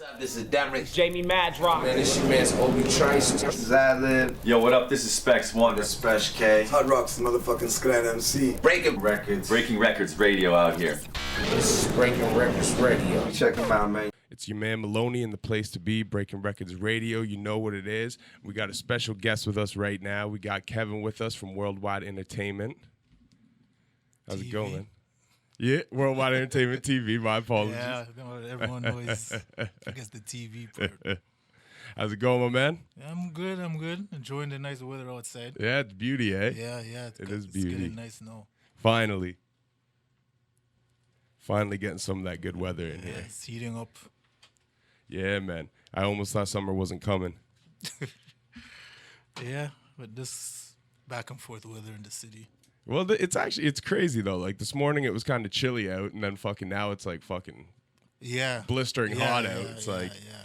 up? This is Demrick. Jamie Madrock. Man, this your man's Obi Trice. This is Ad-Lib. Yo, what up? This is Spesh One. This is Spesh K. Hot Rock's motherfucking Skot MC. Breaking Records. Breaking Records Radio out here. This is Breaking Records Radio. Check them out, man. It's your man Maloney and the place to be, Breaking Records Radio. You know what it is. We got a special guest with us right now. We got Kevin with us from Worldwide Entertainment. How's it going, man? Yeah, Worldwide Entertainment TV. My apologies. Yeah, everyone knows, I guess, the TV part. How's it going, my man? Yeah, I'm good. Enjoying the nice weather outside. Yeah, it's beauty, eh? Yeah. It is beauty. It's getting nice now. Finally getting some of that good weather in here. It's heating up. Yeah, man. I almost thought summer wasn't coming. Yeah, but this back and forth weather in the city. Well, it's crazy, though. Like, this morning it was kind of chilly out, and then fucking now it's like fucking blistering hot out. It's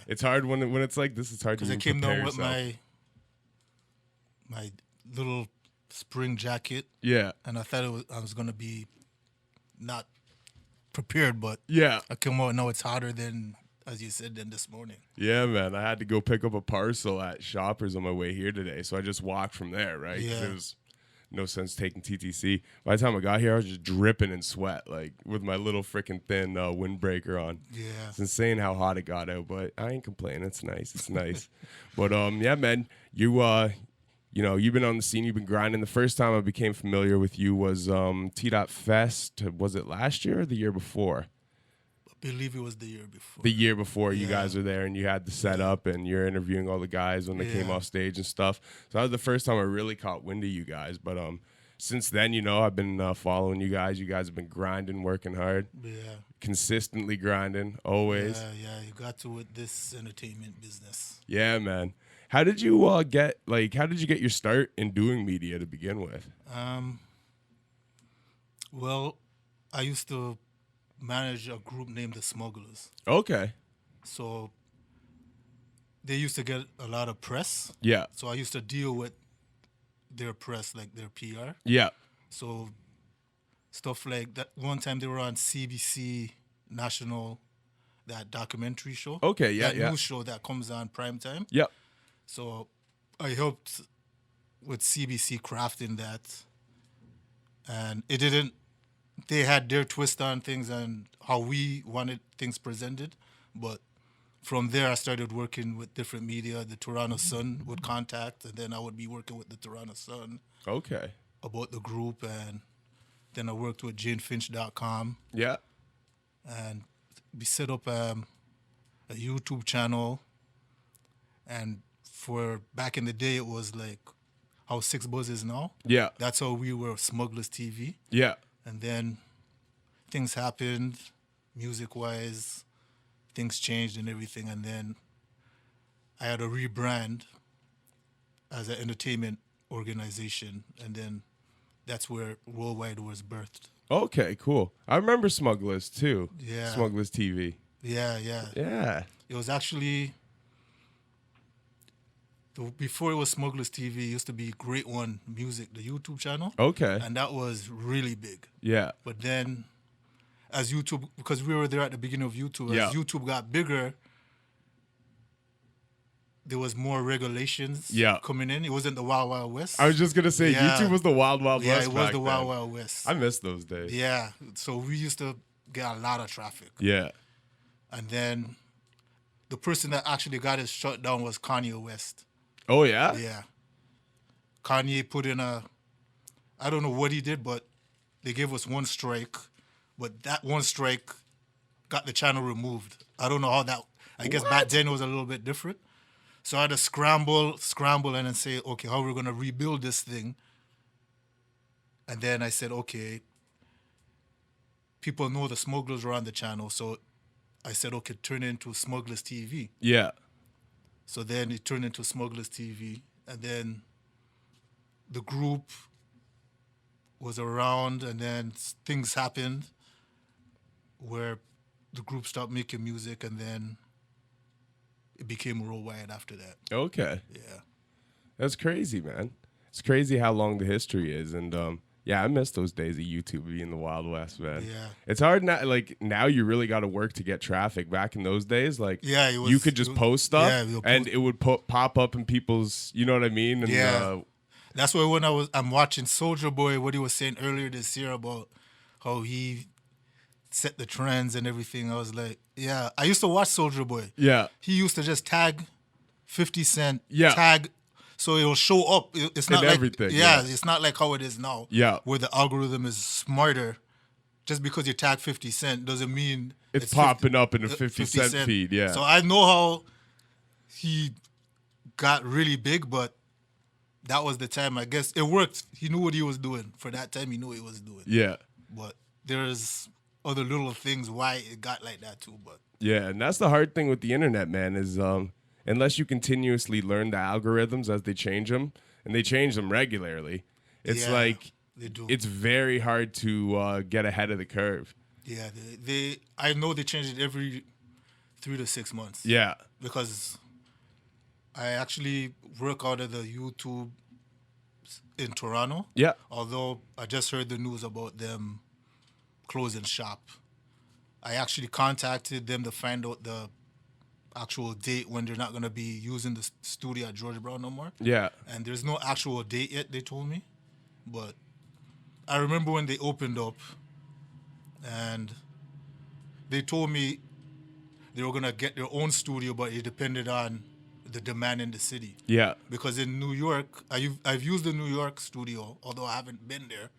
it's hard when it's like this. It's hard to because I came down with my little spring jacket. Yeah. And I thought I was going to be not prepared, but yeah, I came out, now it's hotter than, as you said, than this morning. Yeah, man. I had to go pick up a parcel at Shoppers on my way here today, so I just walked from there, right? Yeah. There was no sense taking TTC. By the time I got here, I was just dripping in sweat, like with my little freaking thin windbreaker on. Yeah. It's insane how hot it got out, but I ain't complaining. It's nice. It's nice. But yeah, man, you've been on the scene. You've been grinding. The first time I became familiar with you was T-Dot Fest. Was it last year or the year before? I believe it was the year before. The year before, you guys were there and you had the setup and you're interviewing all the guys when they came off stage and stuff. So that was the first time I really caught wind of you guys. But since then, I've been following you guys. You guys have been grinding, working hard. Yeah. Consistently grinding, always. Yeah. You got to with this entertainment business. Yeah, man. How did you get your start in doing media to begin with? Well, I used to manage a group named the Smugglers. Okay. So they used to get a lot of press. Yeah. So I used to deal with their press, like their PR. Yeah. So stuff like that. One time they were on CBC National, that documentary show. Okay, yeah, that news show that comes on primetime. Yep. So I helped with CBC crafting that. And it didn't, they had their twist on things and how we wanted things presented. But from there, I started working with different media. The Toronto Sun would contact, and then I would be working with the Toronto Sun. Okay. About the group, and then I worked with JaneFinch.com. Yeah. And we set up a YouTube channel. And for back in the day, it was like how Six Buzz is now. Yeah. That's how we were Smugglers TV. Yeah. And then things happened, music-wise, things changed and everything. And then I had to rebrand as an entertainment organization. And then that's where Worldwide was birthed. Okay, cool. I remember Smugglers, too. Yeah. Smugglers TV. Yeah. Yeah. It was actually, before it was Smugglers TV, it used to be Great One Music, the YouTube channel. Okay. And that was really big. Yeah. But then, as YouTube, because we were there at the beginning of YouTube, as YouTube got bigger, there was more regulations coming in. It wasn't the Wild Wild West. I was just going to say, YouTube was the Wild Wild West. Yeah, it was back the Wild then. Wild West. I miss those days. Yeah. So we used to get a lot of traffic. Yeah. And then the person that actually got it shut down was Kanye West. Oh, yeah? Yeah. Kanye put in I don't know what he did, but they gave us one strike. But that one strike got the channel removed. I don't know how that, I guess back then it was a little bit different. So I had to scramble, and then say, okay, how are we going to rebuild this thing? And then I said, okay, people know the Smugglers are on the channel. So I said, okay, turn it into Smugglers TV. Yeah. So then it turned into Smugglers TV. And then the group was around, and then things happened where the group stopped making music, and then it became Worldwide after that. Okay. Yeah. That's crazy, man. It's crazy how long the history is. And, Yeah, I miss those days of YouTube being the Wild West, man. Yeah. It's hard now. Like now, you really got to work to get traffic. Back in those days, like Yeah, it was- you could just it was- post stuff, yeah, we'll and post- it would pop up in people's. You know what I mean? And, Yeah. That's why when I'm watching Soldier Boy, what he was saying earlier this year about how he set the trends and everything, I was like, yeah. I used to watch Soldier Boy. Yeah. He used to just tag 50 Cent, Yeah. tag, so it'll show up. It's not In like everything, yeah, yeah. it's not like how it is now. Yeah. Where the algorithm is smarter. Just because you tag 50 Cent doesn't mean It's popping up in a 50 Cent feed, yeah. So I know how he got really big, but that was the time. I guess it worked. He knew what he was doing. For that time, he knew what he was doing. Yeah. But there's other little things why it got like that too. But Yeah, and that's the hard thing with the internet, man, is unless you continuously learn the algorithms as they change them, and they change them regularly, it's Yeah, like they do. it's very hard to get ahead of the curve. yeah, I know they change it every 3 to 6 months. Yeah. Because I actually work out of the YouTube in Toronto. Yeah. Although I just heard the news about them closing shop. I actually contacted them to find out the actual date when they're not going to be using the studio at George Brown no more. Yeah. And there's no actual date yet, they told me. But I remember when they opened up and they told me they were going to get their own studio, but it depended on the demand in the city. Yeah. Because in New York, I've used the New York studio, although I haven't been there.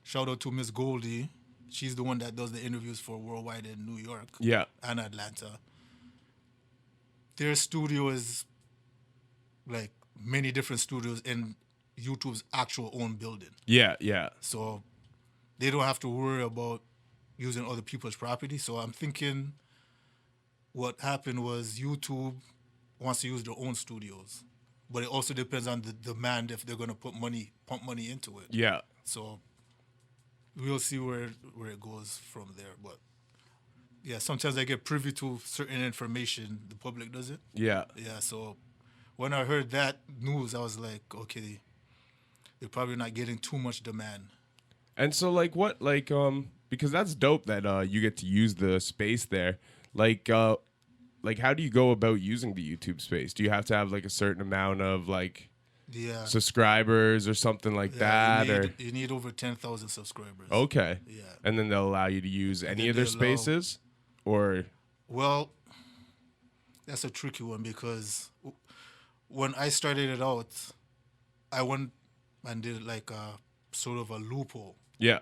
Shout out to Miss Goldie. She's the one that does the interviews for Worldwide in New York Yeah. and Atlanta. Their studio is like many different studios in YouTube's actual own building. Yeah. Yeah. So they don't have to worry about using other people's property. So I'm thinking what happened was YouTube wants to use their own studios. But it also depends on the demand if they're going to pump money into it. Yeah. So we'll see where it goes from there. But yeah, sometimes I get privy to certain information. The public doesn't. Yeah. Yeah, so when I heard that news, I was like, okay, they're probably not getting too much demand. And so, like, what, like, because that's dope that you get to use the space there. Like, how do you go about using the YouTube space? Do you have to have like a certain amount of like Yeah. subscribers or something like that, or you need over 10,000 subscribers. okay, Yeah. and then they'll allow you to use any then of their they allow- spaces, or Well, that's a tricky one because when I started it out, I went and did like a sort of a loophole. yeah,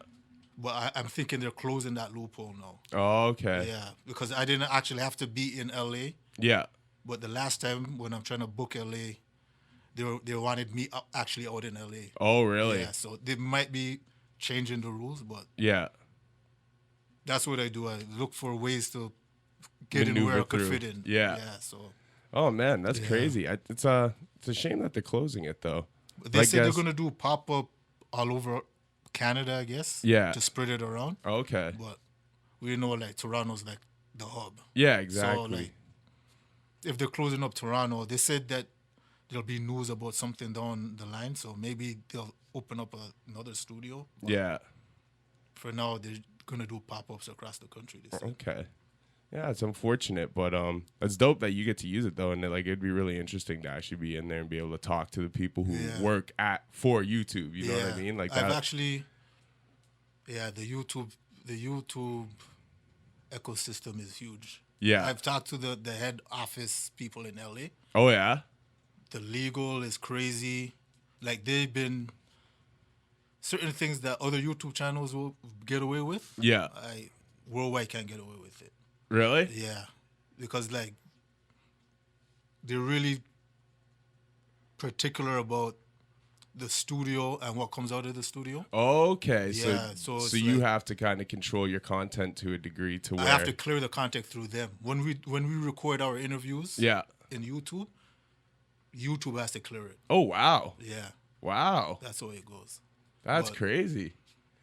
But I'm thinking they're closing that loophole now. oh, okay, Yeah, because I didn't actually have to be in LA. yeah, But the last time when I'm trying to book LA, they wanted me actually out in LA. oh, really, Yeah, so they might be changing the rules, but yeah, that's what I do. I look for ways to get in where Maneuver I could through. fit in. Yeah. Yeah, so oh man, that's Yeah. crazy. It's a shame that they're closing it though. they I said they're guess- going to do pop-up all over Canada, I guess. Yeah. To spread it around. Okay, But we know like Toronto's like the hub. yeah, exactly. So like if they're closing up Toronto, they said that there'll be news about something down the line, so maybe they'll open up another studio. But Yeah. for now, they're gonna do pop-ups across the country. They said. Okay. Yeah, it's unfortunate, but it's dope that you get to use it though, and like it'd be really interesting to actually be in there and be able to talk to the people who Yeah. work for YouTube. You know what I mean? Like I've that. actually, the YouTube ecosystem is huge. Yeah. I've talked to the head office people in LA. Oh yeah. The legal is crazy. Like they've been certain things that other YouTube channels will get away with. Yeah. Worldwide can't get away with it. Really? Yeah, because like they're really particular about the studio and what comes out of the studio. Okay. Yeah, so so it's you like- have to kind of control your content to a degree to where I have to clear the content through them. When we record our interviews Yeah. in YouTube, YouTube has to clear it. Oh wow. Yeah, Wow. that's how it goes. That's But- crazy.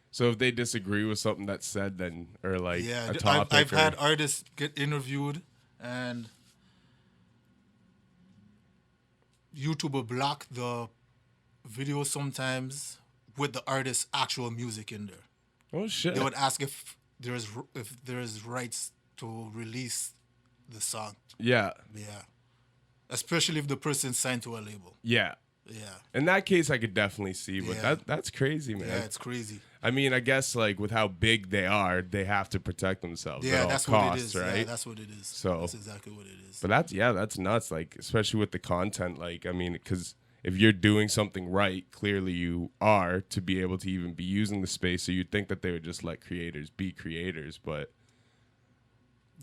So if they disagree with something that's said, then or like Yeah, a topic, I've or, had artists get interviewed and YouTube will block the video sometimes with the artist's actual music in there. Oh shit. They would ask if there's rights to release the song. Yeah. Yeah. Especially if the person's signed to a label. Yeah. Yeah. In that case, I could definitely see, but Yeah. that's crazy, man. Yeah, it's crazy. I mean, I guess like with how big they are, they have to protect themselves at all That's costs, what it is. right? Yeah, that's what it is. So- that's exactly what it is. But that's nuts. Like, especially with the content. Like, I mean, because if you're doing something right, clearly you are to be able to even be using the space. So you'd think that they would just let creators be creators, but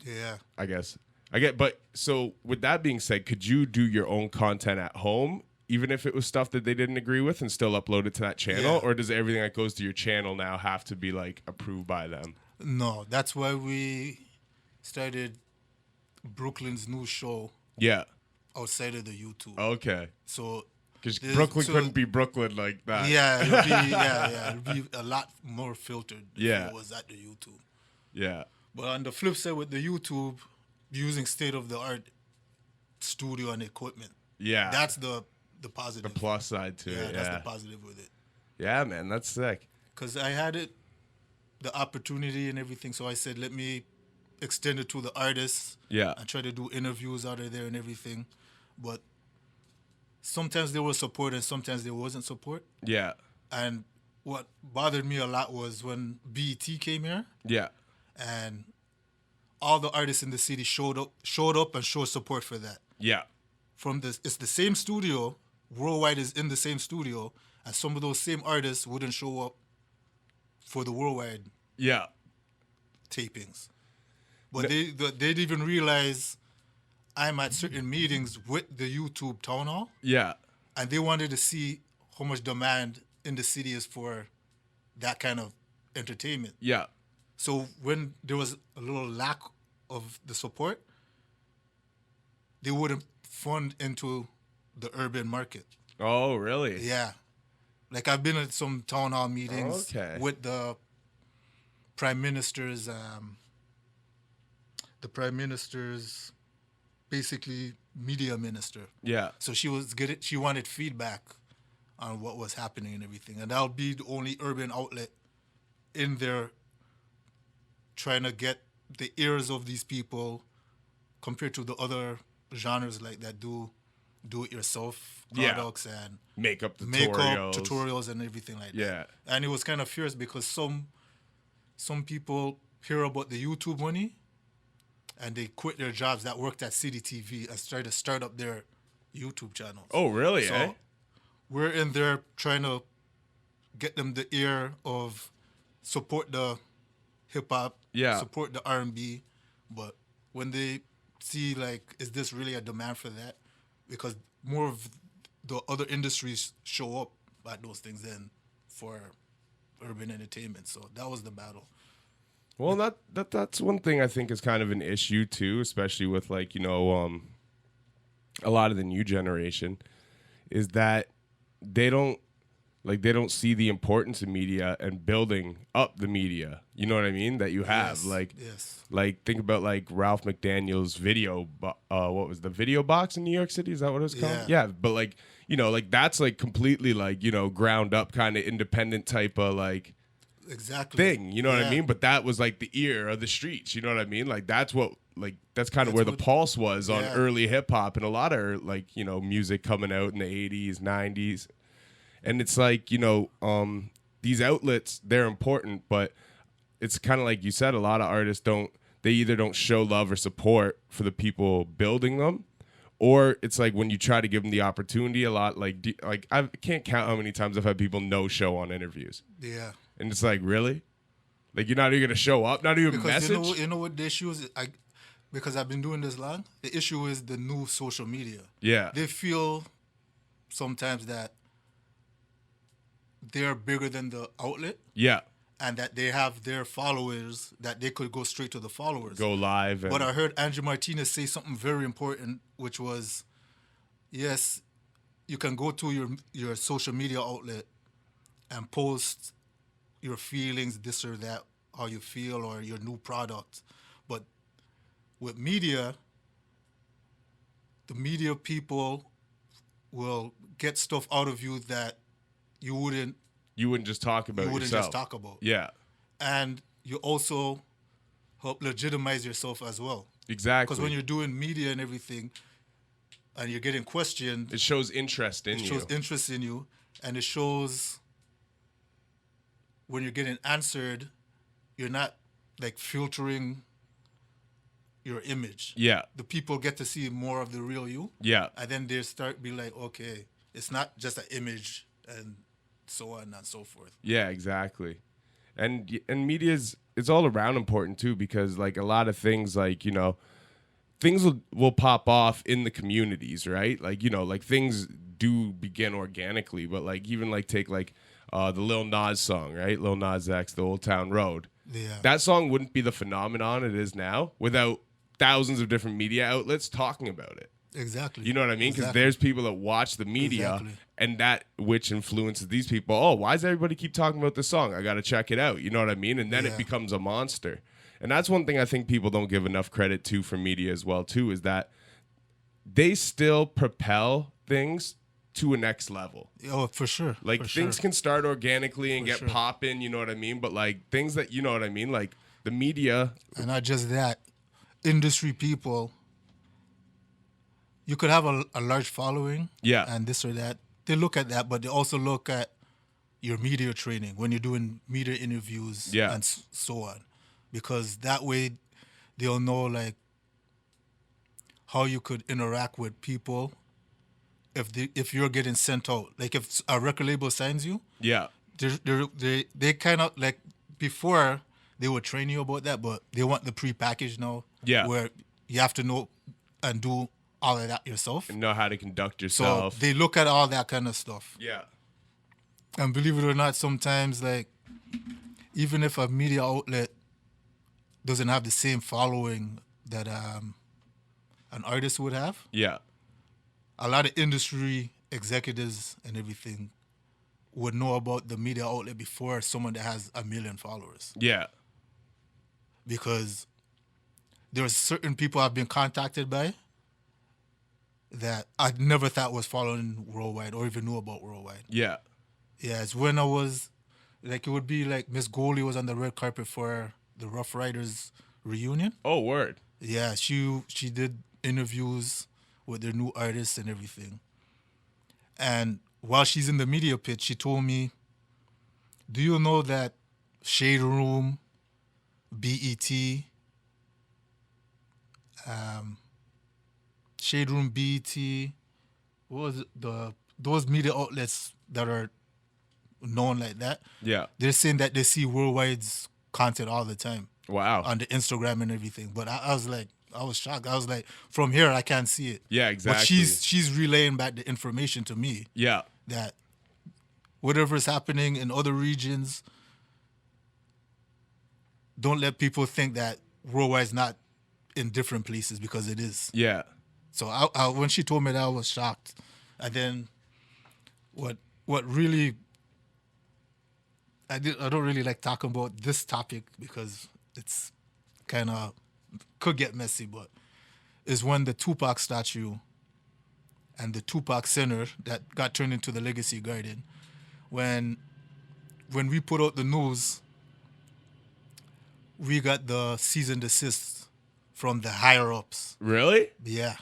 Yeah. I guess I get. But so with that being said, could you do your own content at home, even if it was stuff that they didn't agree with, and still upload it to that channel, Yeah. or does everything that goes to your channel now have to be like approved by them? No, that's why we started Brooklyn's new show Yeah. outside of the YouTube. Okay. So Because there's- Brooklyn so- couldn't be Brooklyn like that. Yeah, it'll be a lot more filtered Yeah. if it was at the YouTube. Yeah. But on the flip side with the YouTube, using state of the art studio and equipment. Yeah. That's the positive. the plus side to yeah, it. that's Yeah. the positive with it. Yeah, man, that's sick. Because I had the opportunity and everything, so I said, let me extend it to the artists. Yeah. And try to do interviews out of there and everything. But sometimes there was support and sometimes there wasn't support. Yeah. And what bothered me a lot was when BET came here Yeah. and all the artists in the city showed up and showed support for that. Yeah. It's the same studio, Worldwide is in the same studio, and some of those same artists wouldn't show up for the Worldwide Yeah. tapings. But they didn't even realize I'm at certain meetings with the YouTube town hall, Yeah. and they wanted to see how much demand in the city is for that kind of entertainment. Yeah. So when there was a little lack of the support, they wouldn't fund into the urban market. Oh, really? Yeah. Like I've been at some town hall meetings Okay. with the prime minister's basically media minister. Yeah. So she wanted feedback on what was happening and everything. And that'll be the only urban outlet in there trying to get the ears of these people compared to the other genres like that do it yourself Yeah. products and Makeup tutorials. makeup tutorials and everything like Yeah. that. And it was kind of fierce because some people hear about the YouTube money and they quit their jobs that worked at City TV and try to start up their YouTube channels. Oh, really? So eh? we're in there trying to get them the ear of support the hip hop, Yeah. support the R&B, but when they see like, is this really a demand for that? Because more of the other industries show up at those things than for urban entertainment. So that was the battle. Well, that's one thing I think is kind of an issue too, especially with like, you know, a lot of the new generation, is that they don't see the importance of media and building up the media. You know what I mean? That you have. Yes, Like, yes. like think about like Ralph McDaniel's what was the video box in New York City? Is that what it was called? Yeah. Yeah. But like, you know, like that's like completely like, you know, ground up kind of independent type of like Exactly. thing. You know what I Yeah. mean? But that was like the ear of the streets. You know what I mean? Like that's what that's kind of That's where the what- pulse was on yeah. early hip hop and a lot of like, you know, music coming out in the 80s, 90s. And it's like, you know, these outlets, they're important, but it's kind of like you said, a lot of artists they either don't show love or support for the people building them, or it's like when you try to give them the opportunity a lot, like I can't count how many times I've had people no show on interviews. Yeah. And it's like, really? Like you're not even gonna show up, not even Because message? you know what the issue is? Because I've been doing this long, the issue is the new social media. Yeah. They feel sometimes that they're bigger than the outlet Yeah. and that they have their followers that they could go straight to the followers. Go live. And, But I heard Andrew Martinez say something very important, which was, yes, you can go to your social media outlet and post your feelings, this or that, how you feel, or your new product. But with media, the media people will get stuff out of you that you wouldn't You wouldn't just talk about you wouldn't yourself. just talk about. Yeah, And you also help legitimize yourself as well. exactly. Because when you're doing media and everything, and you're getting questioned, it shows interest in it you. shows interest in you, and it shows when you're getting answered, you're not like filtering your image. Yeah, The people get to see more of the real you, yeah, and then they start be like, okay, it's not just an image and so on and so forth. yeah, exactly. And media's it's all around important too, because like a lot of things, like, you know, things will pop off in the communities, right? Like, you know, like things do begin organically, but like even like take like the Lil Nas song, right? Lil Nas X, the Old Town Road. Yeah. That song wouldn't be the phenomenon it is now without thousands of different media outlets talking about it. Exactly. You know what I mean? Because Exactly. there's people that watch the media, Exactly. and that which influences these people. Oh, why does everybody keep talking about this song? I got to check it out. You know what I mean? And then it Yeah. becomes a monster. And that's one thing I think people don't give enough credit to for media as well, too, is that they still propel things to a next level. Oh, for sure. Like for things sure. can start organically and For get sure. popping, you know what I mean? But like things that, you know what I mean? Like the media, And not just that, industry people, you could have a large following, Yeah. and this or that. They look at that, but they also look at your media training when you're doing media interviews Yeah. and so on, because that way they'll know like how you could interact with people if you're getting sent out. Like if a record label signs you, yeah, they kind of like before they would train you about that, but they want the pre-package now. Yeah. Where you have to know and do all of that yourself. and know how to conduct So yourself. they look at all that kind of stuff. yeah, And believe it or not, sometimes like even if a media outlet doesn't have the same following that an artist would have, yeah, a lot of industry executives and everything would know about the media outlet before someone that has 1 million followers. yeah, Because there's certain people I've been contacted by that I never thought was following Worldwide or even knew about Worldwide. yeah. Yeah, it's when I was, like, it would be like Miss Goldie was on the red carpet for the Rough Riders reunion. Oh, word. Yeah, she did interviews with their new artists and everything. And while she's in the media pit, she told me, do you know that Shade Room, BET, Shade Room, BET, what was it? Those media outlets that are known like that, Yeah. they're saying that they see Worldwide's content all the time Wow. on the Instagram and everything. But I was like, I was shocked. I was like, from here I can't see it. Yeah, exactly. But she's relaying back the information to me yeah, that whatever's happening in other regions, don't let people think that Worldwide's not in different places, because it is. yeah, So I when she told me that, I was shocked. And then what really I don't really like talking about this topic because it's kind of could get messy, but is when the Tupac statue and the Tupac Center that got turned into the Legacy Garden, when we put out the news, we got the cease and desist from the higher ups. really? Yeah.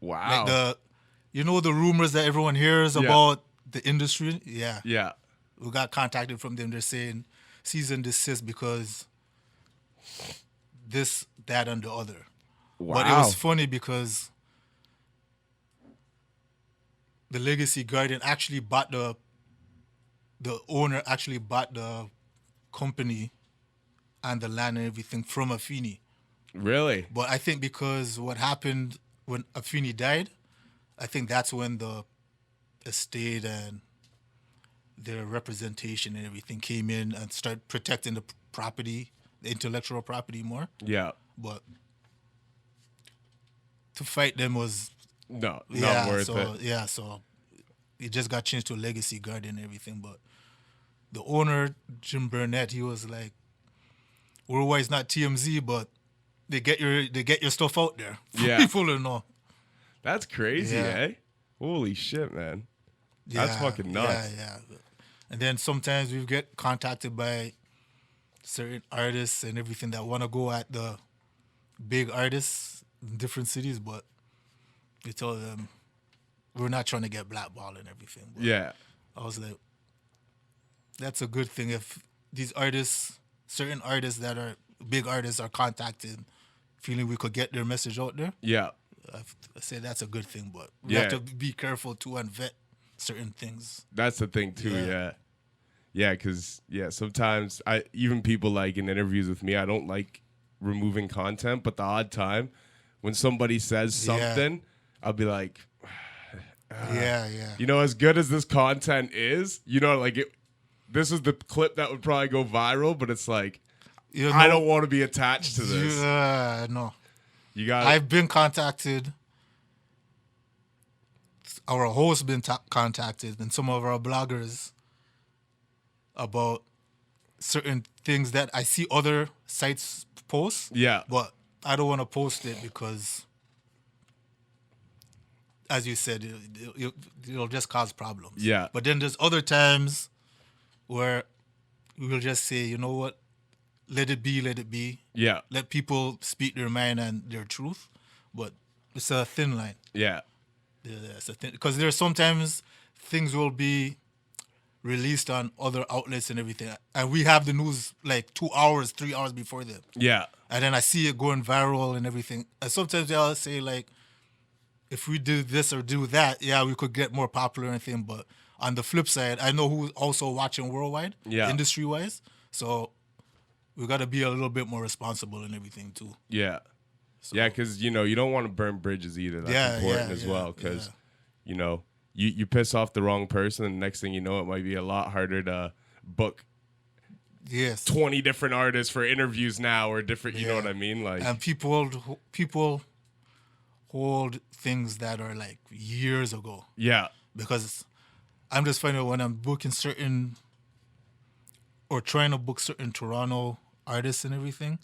Wow. Like the rumors that everyone hears about the industry? Yeah. yeah, We got contacted from them. They're saying cease and desist because this, that, and the other. wow. But it was funny because the Legacy Garden actually bought the owner actually bought the company and the land and everything from Afeni. Really? But I think because what happened when Afeni died, I think that's when the estate and their representation and everything came in and started protecting the property, the intellectual property more. Yeah. But to fight them was No, not worth it. Yeah, so it just got changed to Legacy Garden and everything. But the owner, Jim Burnett, he was like, Worldwide's not TMZ, but they get your stuff out there for Yeah. people to know. That's crazy, Yeah. eh? Holy shit, man. That's fucking nuts. Yeah. And then sometimes we get contacted by certain artists and everything that want to go at the big artists in different cities, but we tell them we're not trying to get blackballed and everything. But Yeah. I was like, that's a good thing if these artists, certain artists that are big artists are contacted, feeling we could get their message out there. Yeah. I say that's a good thing, but we Yeah. have to be careful too and vet certain things. That's the thing too, Yeah. yeah. Yeah, because sometimes even people like in interviews with me, I don't like removing content, but the odd time when somebody says something, I'll be like, Yeah. you know, as good as this content is, you know, like this is the clip that would probably go viral, but it's like, You I know, don't want to be attached to this. No. You got I've been contacted. Our host been contacted, and some of our bloggers about certain things that I see other sites post. Yeah. But I don't want to post it because, as you said, it'll just cause problems. Yeah. But then there's other times where we'll just say, you know what, let it be, let it be. Yeah. Let people speak their mind and their truth. But it's a thin line. Yeah. It's a thin, because there's sometimes things will be released on other outlets and everything, and we have the news like 2 hours, 3 hours before them. Yeah. And then I see it going viral and everything. And sometimes they'll say like, if we do this or do that, yeah, we could get more popular and everything. But on the flip side, I know who's also watching worldwide, industry-wise. So we got to be a little bit more responsible and everything too. Yeah. Yeah, because, you know, you don't want to burn bridges either. That's important as well, because, you know, you piss off the wrong person, and the next thing you know, it might be a lot harder to book 20 different artists for interviews now, or different, you know what I mean? Like, and people hold things that are like years ago. Yeah. Because I'm just finding when I'm booking certain or trying to book certain Toronto artists and everything,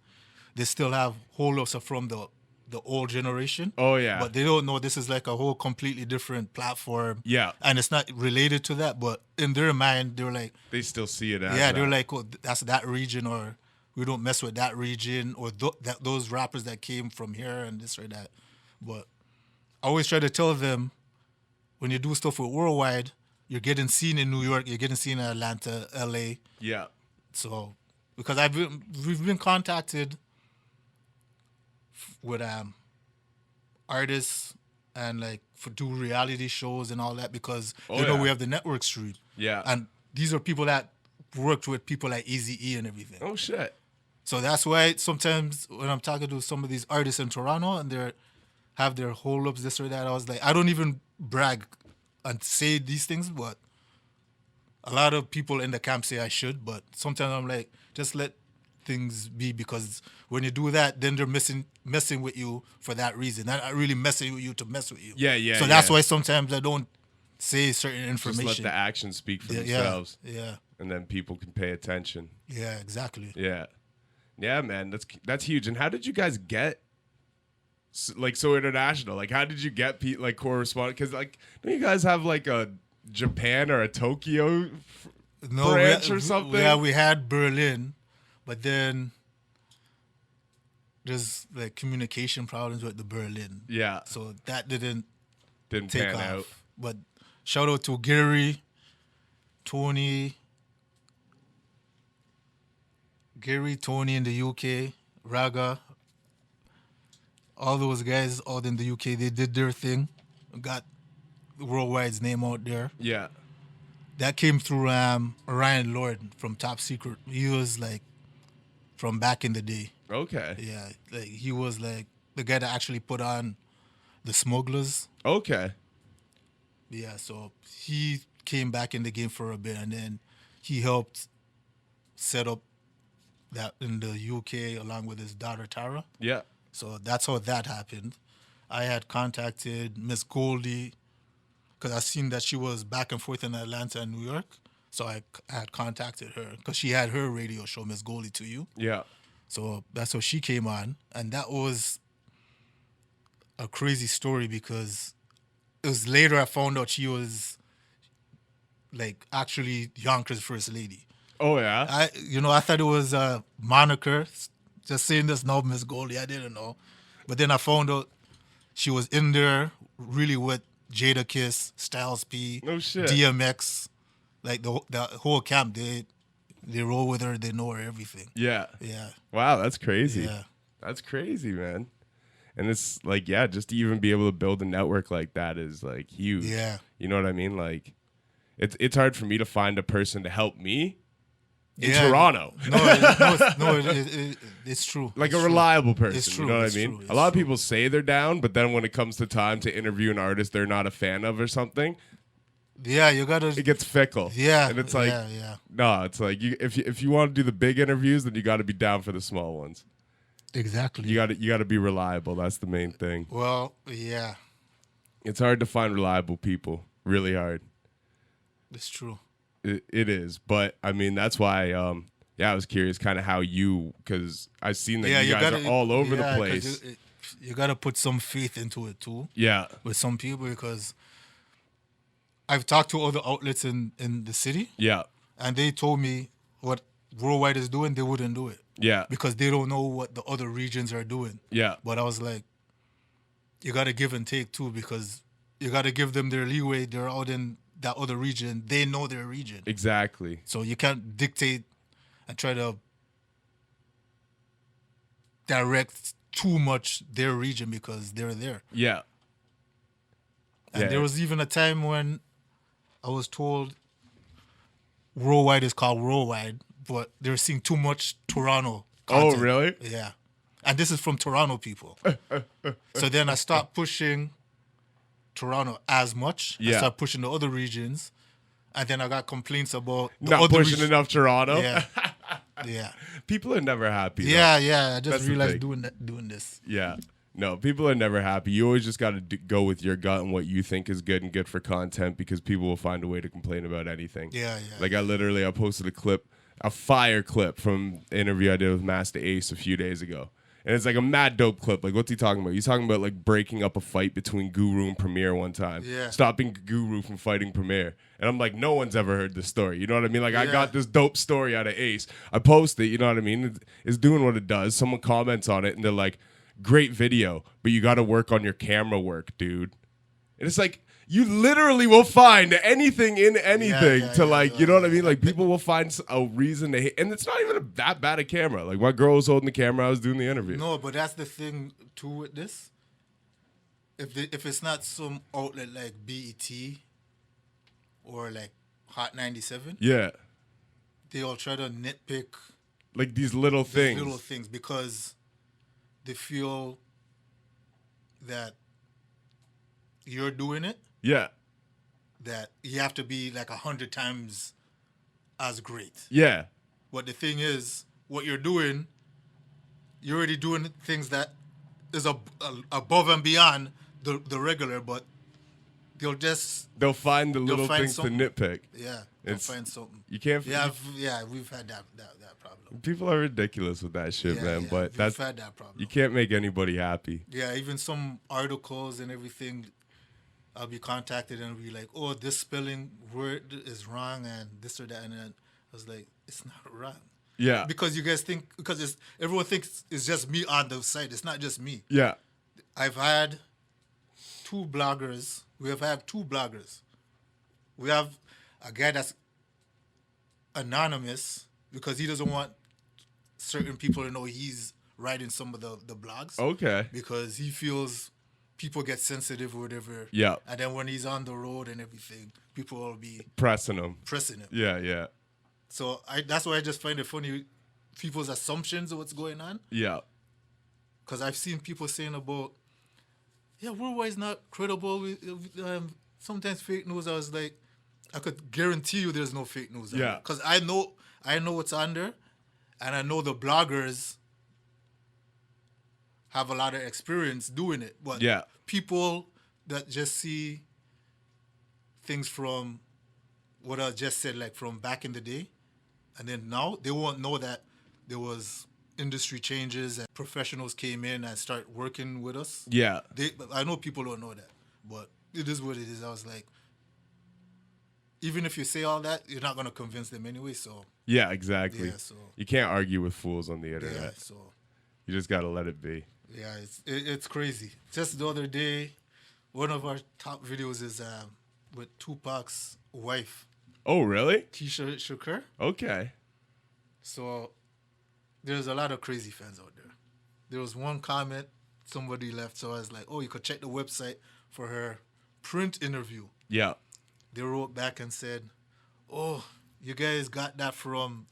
they still have holdups from the old generation. Oh, yeah. But they don't know this is like a whole completely different platform. Yeah. And it's not related to that, but in their mind, they're like... They still see it as they're that. like, oh, that's that region, or we don't mess with that region, or those rappers that came from here and this or that. But I always try to tell them, when you do stuff with Worldwide, you're getting seen in New York, you're getting seen in Atlanta, LA. Yeah. So, because we've been contacted with artists and like do reality shows and all that, because you know we have the network stream. Yeah. And these are people that worked with people like Eazy-E and everything. Oh shit. So that's why sometimes when I'm talking to some of these artists in Toronto and they have their hold-ups, this or that, I was like, I don't even brag and say these things, but a lot of people in the camp say I should, but sometimes I'm like, just let things be, because when you do that, then they're messing with you for that reason. They're not really messing with you to mess with you. Yeah. So that's why sometimes I don't say certain information. Just let the actions speak for themselves. Yeah. And then people can pay attention. Yeah, exactly. Yeah. Yeah, man, that's huge. And how did you guys get like so international? Like, how did you get like correspondent? Because like, don't you guys have like a Japan or a Tokyo branch or something? Yeah, we had Berlin, but then there's like communication problems with the Berlin. Yeah. So that didn't take pan off. out. But shout out to Gary, Tony in the UK, Raga, all those guys out in the UK, they did their thing, got Worldwide's name out there. Yeah. That came through Ryan Lord from Top Secret. He was like from back in the day. Okay. Yeah, like he was like the guy that actually put on the Smugglers. Okay. Yeah, so he came back in the game for a bit, and then he helped set up that in the UK along with his daughter Tara. Yeah. So that's how that happened. I had contacted Miss Goldie because I seen that she was back and forth in Atlanta and New York. So I had contacted her because she had her radio show, Miss Goldie to You. Yeah. So that's how she came on. And that was a crazy story because it was later I found out she was like actually Yonkers First Lady. Oh yeah. I thought it was a moniker, just saying this now, Miss Goldie. I didn't know, but then I found out she was in there really with Jada Kiss, Styles P, No shit. DMX, like the whole camp. They roll with her. They know her everything. Yeah. Yeah, Wow, that's crazy. yeah, That's crazy, man. And it's like, yeah, just to even be able to build a network like that is like huge. yeah. You know what I mean? Like, it's hard for me to find a person to help me in Yeah. Toronto. It's true. Like It's a true. reliable person. It's true. You know what It's I mean? true. A lot of It's people say they're down, but then when it comes to time to interview an artist they're not a fan of or something, Yeah, you gotta. it gets fickle. Yeah, And it's like, yeah. no, it's like if you want to do the big interviews, then you got to be down for the small ones. Exactly. You got to be reliable. That's the main thing. Well, yeah, It's hard to find reliable people. Really hard. it's true. It is, but I mean that's why. I was curious, kind of how because I've seen that you guys are all over the 'cause place. You gotta put some faith into it too Yeah, with some people, because I've talked to other outlets in the city, yeah, and they told me what Worldwide is doing, they wouldn't do it yeah, because they don't know what the other regions are doing. yeah, But I was like, you gotta give and take too, because you gotta give them their leeway. They're out in that other region. They know their region. exactly. So you can't dictate and try to direct too much their region because they're there. Yeah, And Yeah. there was even a time when I was told Worldwide is called Worldwide, but they're seeing too much Toronto content. Oh, really? Yeah. And this is from Toronto people. So then I stopped pushing Toronto as much. I Yeah. started pushing the other regions. And then I got complaints about the not other pushing region. enough Toronto. Yeah. Yeah. People are never happy. though. Yeah, I That's just the realized thing. doing this. Yeah. No, people are never happy. You always just got to go with your gut and what you think is good and good for content, because people will find a way to complain about anything. Yeah. Like I posted a fire clip from the interview I did with Master Ace a few days ago. And it's like a mad dope clip. Like, what's he talking about? He's talking about like breaking up a fight between Guru and Premier one time. Yeah. Stopping Guru from fighting Premier. And I'm like, no one's ever heard this story. You know what I mean? Like, I Yeah. got this dope story out of Ace. I post it, you know what I mean? It's doing what it does. Someone comments on it and they're like, great video, but you got to work on your camera work, dude. And it's like, you literally will find anything in anything Yeah, to yeah, like, yeah, you know what I yeah. mean? Like, people will find a reason to hate. And it's not even that bad a camera. Like, my girl was holding the camera. I was doing the interview. No, but that's the thing too with this. If it's not some outlet like BET or like Hot 97, Yeah. they all try to nitpick Like, these little these things. little things because they feel that you're doing it, Yeah. that you have to be like 100 times as great. Yeah. But the thing is, what you're doing, you're already doing things that is above and beyond the regular, but they'll They'll find the little find things to something. nitpick. yeah, they'll It's- find something. You can't. Yeah, we've had that problem. People are ridiculous with that shit, Yeah, man. yeah, But we've had that problem. you can't make anybody happy. Yeah, even some articles and everything, I'll be contacted and be like, oh, this spelling word is wrong and this or that. And then I was like, it's not wrong. Yeah. Because you guys think, everyone thinks it's just me on the site. It's not just me. Yeah. I've had two bloggers. We have had two bloggers. We have a guy that's anonymous because he doesn't want certain people to know he's writing some of the blogs. Okay. Because he feels people get sensitive or whatever. Yeah. And then when he's on the road and everything, people will be Pressing them. pressing him. Yeah. Yeah. So that's why I just find it funny, people's assumptions of what's going on. Yeah. Because I've seen people saying about, yeah, Worldwide's not credible. Sometimes fake news. I was like, I could guarantee you there's no fake news. Yeah. Because I know what's under, and I know the bloggers have a lot of experience doing it. But Yeah. people that just see things from what I just said, like from back in the day, and then now, they won't know that there was industry changes and professionals came in and start working with us. Yeah. I know people don't know that, but it is what it is. I was like, even if you say all that, you're not gonna convince them anyway. So Yeah, exactly. yeah, so You can't argue with fools on the yeah, internet. so You just gotta let it be. yeah, it's crazy. Just the other day, one of our top videos is with Tupac's wife, Oh, really? Keisha Shakur. Okay. So there's a lot of crazy fans out there. There was one comment somebody left, so I was like, oh, you could check the website for her print interview. Yeah. They wrote back and said, oh, you guys got that from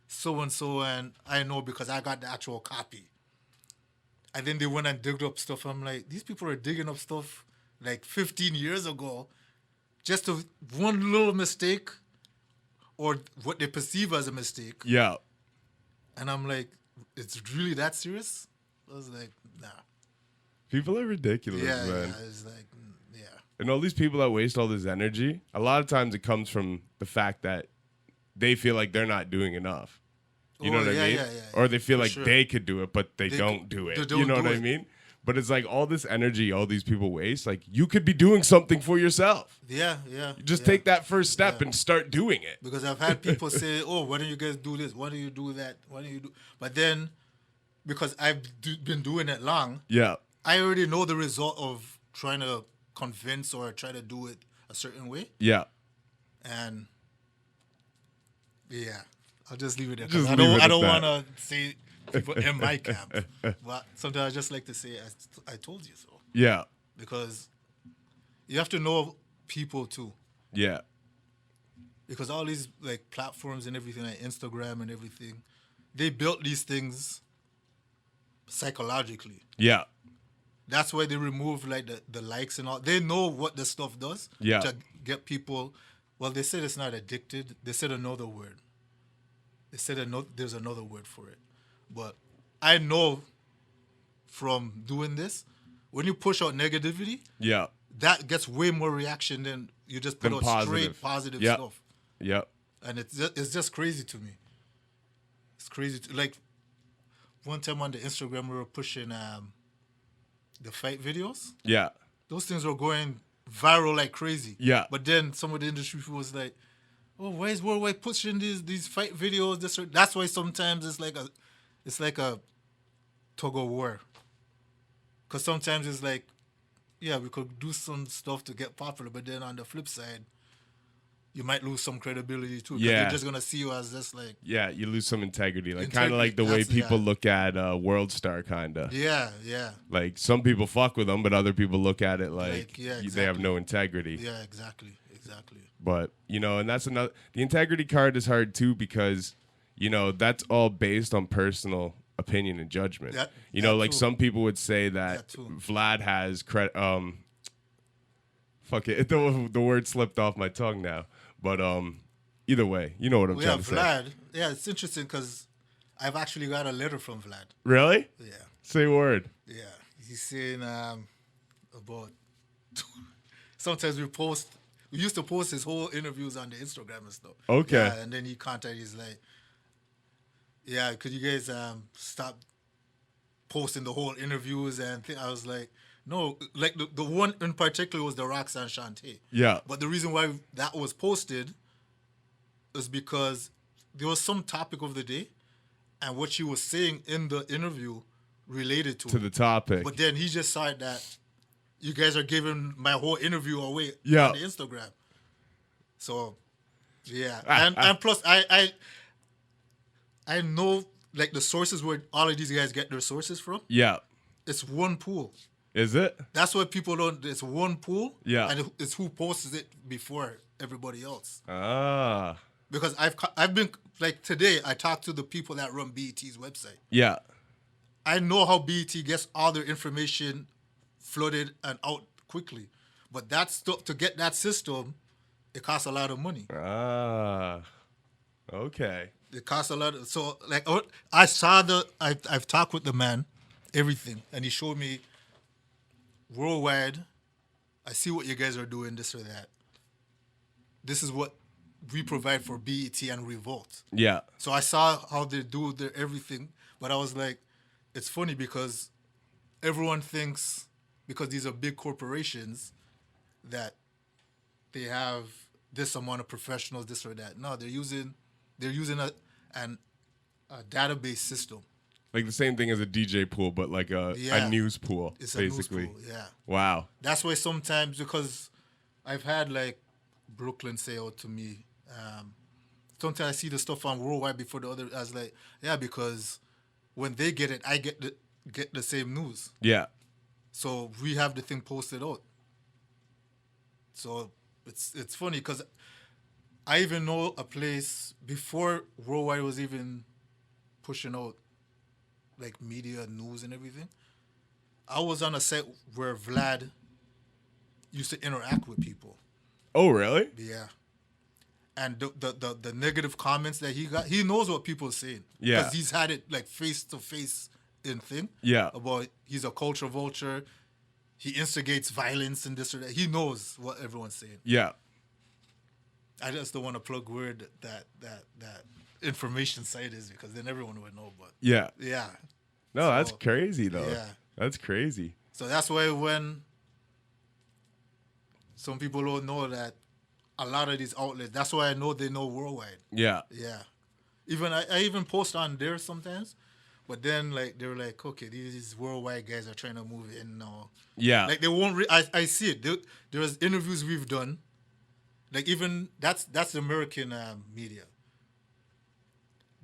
so-and-so, and I know because I got the actual copy. And then they went and digged up stuff. I'm like, these people are digging up stuff like 15 years ago just to one little mistake or what they perceive as a mistake. Yeah. And I'm like, it's really that serious? I was like, nah. People are ridiculous, Yeah, man. yeah. It's like, yeah. And all these people that waste all this energy, a lot of times it comes from the fact that they feel like they're not doing enough. You know Oh, what yeah, I mean? yeah, yeah, Or they feel for like sure. they could do it, but they They don't do it. they You don't know do what I it. mean? But it's like all this energy, all these people waste. Like you could be doing something for yourself. Yeah, yeah. You just yeah. take that first step and start doing it. Because I've had people say, oh, why don't you guys do this? Why don't you do that? Why don't you do... But then, because I've been doing it long, Yeah. I already know the result of trying to convince or try to do it a certain way. Yeah. And, yeah, I'll just leave it there. 'cause Just I leave it don't, at I don't that. want to say people in my camp. But sometimes I just like to say, I told you so. Yeah. Because you have to know people too. Yeah. Because all these like platforms and everything, like Instagram and everything, they built these things psychologically. Yeah. That's why they remove like the likes and all. They know what the stuff does Yeah. to get people. Well, they said it's not addicted. They said another word. They said there's another word for it. But I know from doing this, when you push out negativity, Yeah. that gets way more reaction than you just put Than out positive. straight positive Yeah. stuff. Yep. And it's just crazy to me. It's crazy. Like, one time on the Instagram, we were pushing the fight videos. Yeah. Those things were going viral like crazy. Yeah. But then some of the industry people was like, oh, why is WorldWide pushing these fight videos? That's why sometimes it's like a tug of war. Because sometimes it's like, yeah, we could do some stuff to get popular, but then on the flip side, you might lose some credibility too. 'Cause Yeah. they're just gonna see you as just like, Yeah. You lose some integrity. Like kind Integrity, of like the way that's- people yeah. look at World Star, kind of. yeah, yeah, Like some people fuck with them, but other people look at it like, yeah, they have exactly. no integrity. yeah, exactly. But, and that's another, the integrity card is hard too because, that's all based on personal opinion and judgment. That Like too. some people would say that too. Vlad has fuck it, the word slipped off my tongue now. But either way, you know what I'm Well, yeah, trying to say. Vlad. Yeah, it's interesting because I've actually got a letter from Vlad. Really? Yeah, Say word. yeah. He's saying about. Sometimes we used to post his whole interviews on the Instagram and stuff. Okay. Yeah, and then he contacted. He's like, "Yeah, could you guys stop posting the whole interviews?" And I was like, "No, like the one in particular was the Roxanne Shante." Yeah. But the reason why that was posted is because there was some topic of the day, and what she was saying in the interview related to To it. the topic. But then he just saw that you guys are giving my whole interview away Yeah. on the Instagram. So, yeah, and plus I know like the sources where all of these guys get their sources from. Yeah. It's one pool. Is it? That's what people don't. It's one pool. Yeah. and it's who posts it before everybody else. Ah. Because I've been like today. I talked to the people that run BET's website. Yeah. I know how BET gets all their information flooded and out quickly, but that stuff to get that system, it costs a lot of money. Ah. Okay. It costs a lot. So like I saw I've talked with the man, everything, and he showed me worldwide. I see what you guys are doing, this or that. This is what we provide for BET and Revolt. Yeah. So I saw how they do their everything, but I was like, it's funny because everyone thinks because these are big corporations that they have this amount of professionals, this or that. No, they're using a database system. Like the same thing as a DJ pool, but like a news pool, It's a basically. news pool, yeah. Wow. That's why sometimes, because I've had like Brooklyn say out to me, sometimes I see the stuff on Worldwide before the other. I was like, yeah, because when they get it, I get the same news. Yeah. So we have the thing posted out. So it's funny because I even know a place before Worldwide was even pushing out like media news and everything. I was on a set where Vlad used to interact with people. Oh, really? Yeah. And the negative comments that he got, he knows what people are saying. Yeah. Because he's had it like face to face in thing. Yeah. About he's a culture vulture. He instigates violence and this or that. He knows what everyone's saying. Yeah. I just don't want to plug where that information site is because then everyone would know. But Yeah. yeah. No, that's So, crazy though. yeah. That's crazy. So that's why when some people don't know that a lot of these outlets, that's why I know they know Worldwide. Yeah. Yeah. Even I even post on there sometimes, but then like they're like, okay, these Worldwide guys are trying to move in now. Yeah. Like they won't. I see it. There's interviews we've done. Like even that's the American media.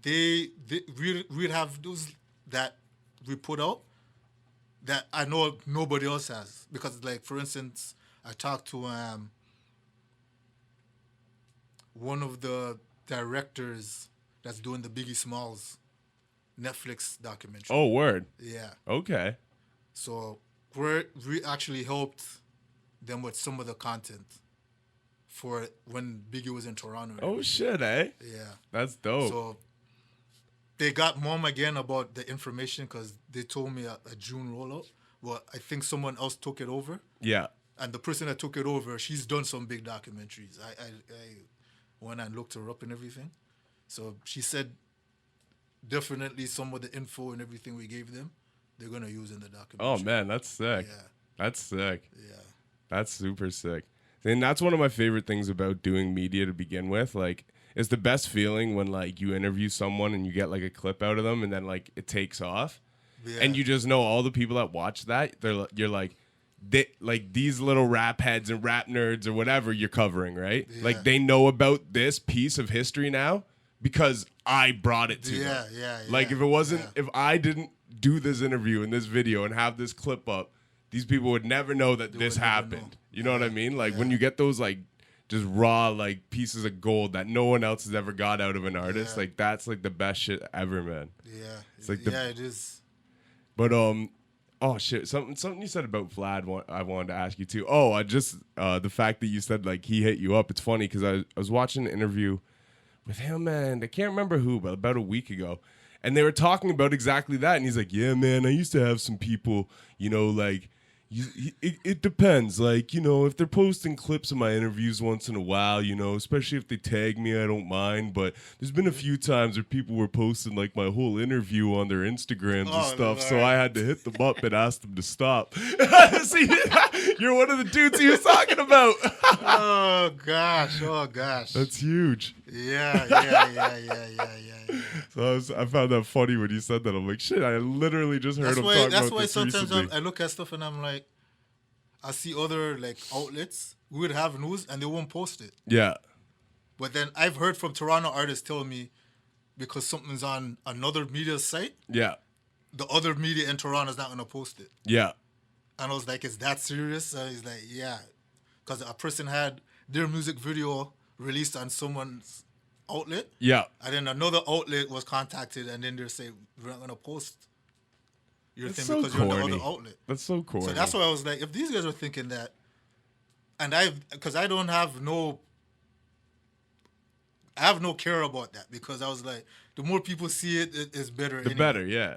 We'd have those that we put out that I know nobody else has, because like for instance, I talked to one of the directors that's doing the Biggie Smalls Netflix documentary. Oh, word. Yeah. Okay. So we actually helped them with some of the content for when Biggie was in Toronto. Oh, shit, eh? Yeah. That's dope. So they got mom again about the information because they told me a June rollout. Well, I think someone else took it over. Yeah. And the person that took it over, she's done some big documentaries. I went and looked her up and everything. So she said definitely some of the info and everything we gave them, they're going to use in the documentary. Oh, man, that's sick. Yeah. That's sick. Yeah. That's super sick. And that's one of my favorite things about doing media to begin with. Like, it's the best feeling when, like, you interview someone and you get, like, a clip out of them and then, like, it takes off. Yeah. And you just know all the people that watch that, you're like, these little rap heads and rap nerds or whatever you're covering, right? Yeah. Like, they know about this piece of history now because I brought it to them. Yeah. Like, if it wasn't, if I didn't do this interview and this video and have this clip up, these people would never know that this would never happened. know. You know what I mean? Like, when you get those, like, just raw, like, pieces of gold that no one else has ever got out of an artist, like, that's, like, the best shit ever, man. Yeah. It's like it is. But, oh, shit, something you said about Vlad I wanted to ask you, too. Oh, I just, the fact that you said, like, he hit you up, it's funny, because I was watching an interview with him, and I can't remember who, but about a week ago. And they were talking about exactly that. And he's like, yeah, man, I used to have some people, you know, like, it depends. Like, you know, if they're posting clips of my interviews once in a while, you know, especially if they tag me, I don't mind. But there's been a few times where people were posting, like, my whole interview on their Instagrams and stuff. So I had to hit them up and ask them to stop. See, you're one of the dudes he was talking about. Oh gosh. That's huge. Yeah. So I found that funny when you said that. I'm like, shit, I literally just heard him talk about this That's why sometimes recently. I look at stuff and I'm like, I see other like outlets who would have news and they won't post it. Yeah. But then I've heard from Toronto artists tell me because something's on another media site, Yeah. the other media in Toronto is not going to post it. Yeah. And I was like, is that serious? And he's like, yeah. Because a person had their music video released on someone's outlet. Yeah. And then another outlet was contacted and then they say, we're not going to post your That's thing so because you're corny. on the other outlet. That's so corny. So that's why I was like, if these guys are thinking that, and because I have no care about that, because I was like, the more people see it, it's better. the better, yeah.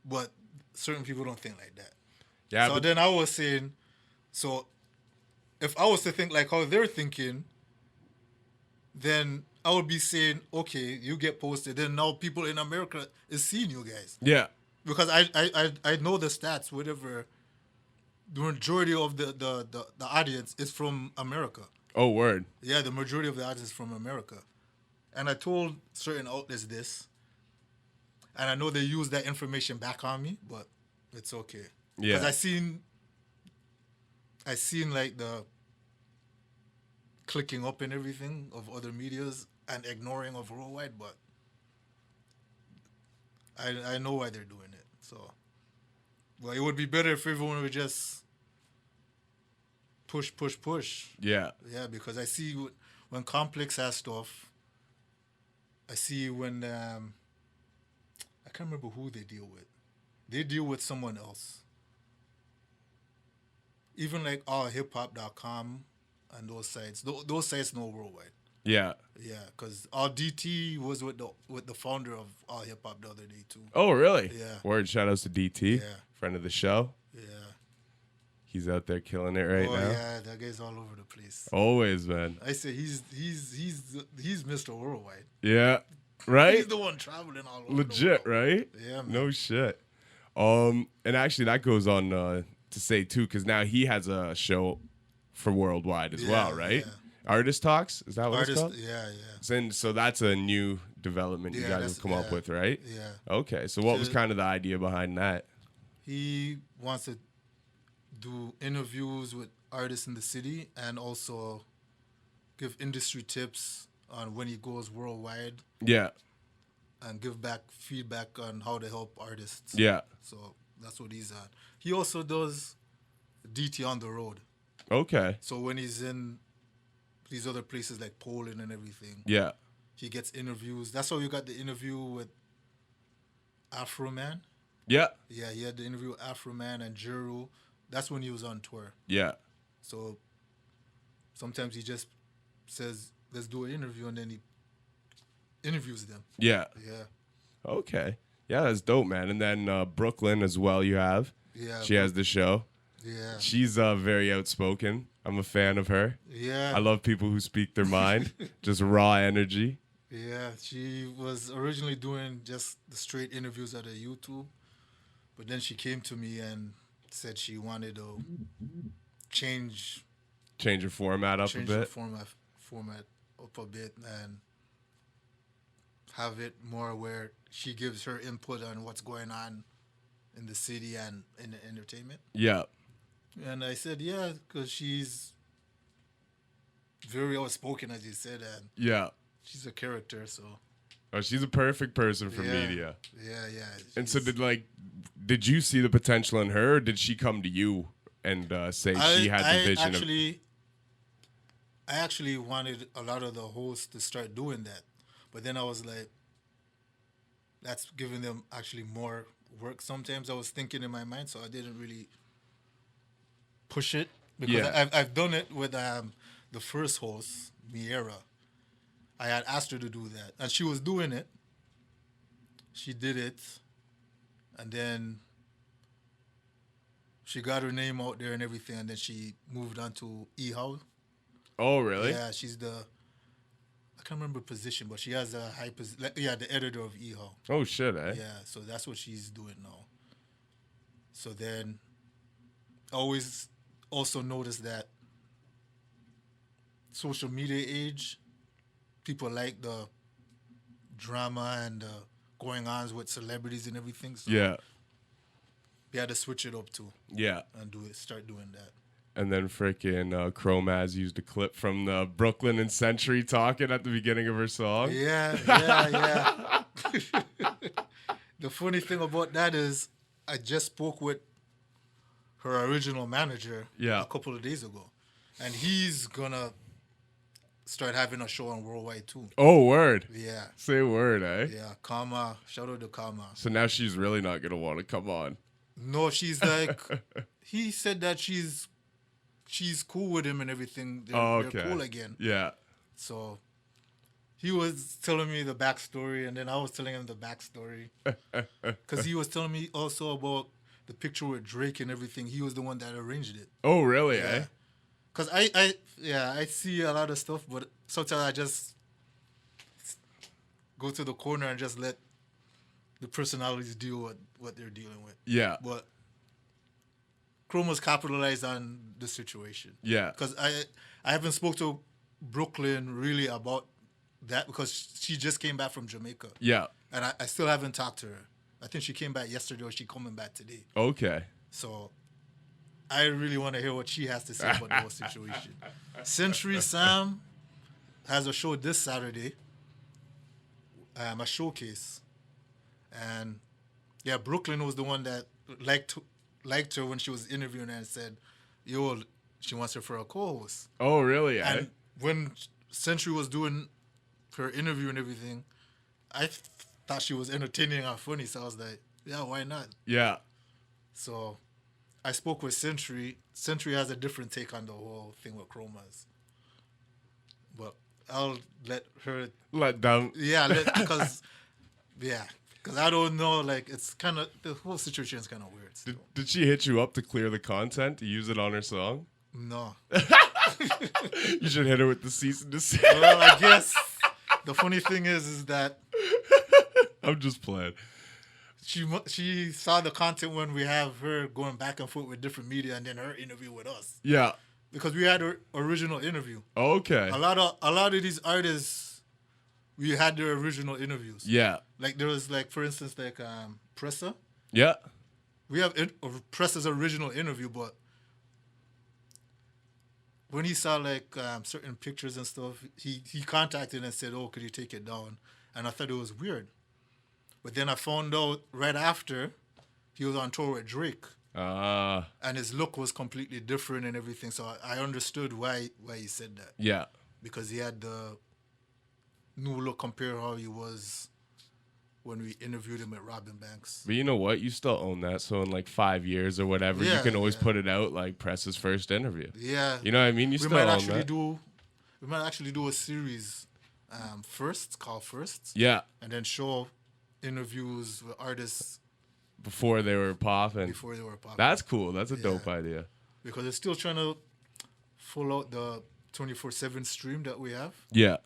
But certain people don't think like that. Yeah. So but then I was saying, so if I was to think like how they're thinking, then I would be saying, okay, you get posted. Then now people in America is seeing you guys. yeah. Because I know the stats, whatever. The majority of the audience is from America. Oh, word. Yeah, the majority of the artists from America. And I told certain outlets this, and I know they use that information back on me, but it's okay. Yeah. Because I seen like the clicking up and everything of other medias and ignoring of Worldwide, but I know why they're doing it. So, well, it would be better if everyone would just push. Yeah. Yeah, because I see when Complex has stuff. I see when I can't remember who they deal with. They deal with someone else. Even like allhiphop.com and those sites. Those sites know Worldwide. Yeah. Yeah, because All DT was with the founder of All Hip Hop the other day too. Oh, really? Yeah. Word. Shout outs to DT, Yeah. friend of the show. Yeah. He's out there killing it right now. Yeah, that guy's all over the place. Always, man. I say he's Mr. Worldwide. Yeah. Right? He's the one traveling all over. Legit, the world. right? Yeah, man. No shit. And actually that goes on to say too, because now he has a show for Worldwide as well, right? Yeah. Artist Talks, is that what it's called? Yeah. So that's a new development you Yeah, guys that's- have come up yeah. with, right? Yeah. Okay, so what was So- kind of the idea behind that? He wants to do interviews with artists in the city and also give industry tips on when he goes worldwide Yeah, and give back feedback on how to help artists. yeah. So that's what he's at. He also does DT on the road. Okay, So when he's in these other places like Poland and everything, yeah, he gets interviews. That's how you got the interview with Afro Man. yeah, Yeah, he had the interview with Afro Man and Jero. That's when he was on tour. yeah. So sometimes he just says, let's do an interview, and then he interviews them. Yeah. Yeah. Okay. Yeah, that's dope, man. And then Brooklyn as well you have. Yeah. She has the show. Yeah. She's very outspoken. I'm a fan of her. Yeah. I love people who speak their mind. Just raw energy. Yeah. She was originally doing just the straight interviews at a YouTube, but then she came to me and said she wanted to change Change your format up a the bit. format up a bit and have it more where she gives her input on what's going on in the city and in the entertainment. Yeah. And I said, yeah, because she's very outspoken, as you said, and Yeah. she's a character, so. Oh, she's a perfect person for Yeah. media. Yeah. And so she's- did you see the potential in her, or did she come to you and say she had the vision I actually wanted a lot of the hosts to start doing that. But then I was like, that's giving them actually more work sometimes. I was thinking in my mind, so I didn't really push it. Because Yeah. I've done it with the first host, Miera. I had asked her to do that. And she was doing it. She did it. And then she got her name out there and everything. And then she moved on to E-How. Oh, really? Yeah, she's I can't remember position, but she has a high position. Yeah, the editor of E-How. Oh, shit, eh? Yeah, so that's what she's doing now. So then, I always also notice that social media age, people like the drama and the going ons with celebrities and everything. So Yeah. we had to switch it up too Yeah. and start doing that. And then freaking Chromaz used a clip from the Brooklyn and Century talking at the beginning of her song. Yeah. The funny thing about that is I just spoke with her original manager a couple of days ago. And he's gonna start having a show on Worldwide too. Oh, word. Yeah. Say word, eh? Yeah. Karma. Shout out to Karma. So now she's really not going to want to come on. No, she's like he said that she's cool with him and everything. They're cool again. Yeah. So he was telling me the backstory, and then I was telling him the backstory. Because he was telling me also about the picture with Drake and everything. He was the one that arranged it. Oh, really, Yeah. eh? Because I see a lot of stuff, but sometimes I just go to the corner and just let the personalities deal with what they're dealing with. Yeah. But Chroma's capitalized on the situation. Yeah. Because I haven't spoke to Brooklyn really about that because she just came back from Jamaica. Yeah. And I still haven't talked to her. I think she came back yesterday or she coming back today. Okay. So I really want to hear what she has to say about the whole situation. Century Sam has a show this Saturday, a showcase. And yeah, Brooklyn was the one that liked her when she was interviewing her and said, yo, she wants her for a co-host. Oh, really? And when Century was doing her interview and everything, I thought she was entertaining and funny, so I was like, yeah, why not? Yeah. So I spoke with Century. Century has a different take on the whole thing with Chromas. But I'll let her... Let down. Yeah, because I don't know, like, it's kind of... The whole situation is kind of weird. Did she hit you up to clear the content, to use it on her song? No. You should hit her with the cease and desist. Well, I guess the funny thing is that... I'm just playing. She saw the content when we have her going back and forth with different media and then her interview with us. Yeah. Because we had her original interview. Okay. A lot of these artists, we had their original interviews. Yeah. Like there was like, for instance, like Pressa. Yeah. We have Pressa's original interview, but when he saw like certain pictures and stuff, he contacted and said, "Oh, could you take it down?" And I thought it was weird. But then I found out right after he was on tour with Drake. And his look was completely different and everything. So I understood why he said that. Yeah. Because he had the new look compared to how he was when we interviewed him at Robin Banks. But you know what? You still own that. So in like 5 years or whatever, you can always put it out like Press's first interview. Yeah. You know what I mean? You still own that. We might actually do a series called First. Yeah. And then show interviews with artists Before they were popping. That's cool. That's a dope idea. Because it's still trying to full out the 24/7 stream that we have. Yeah.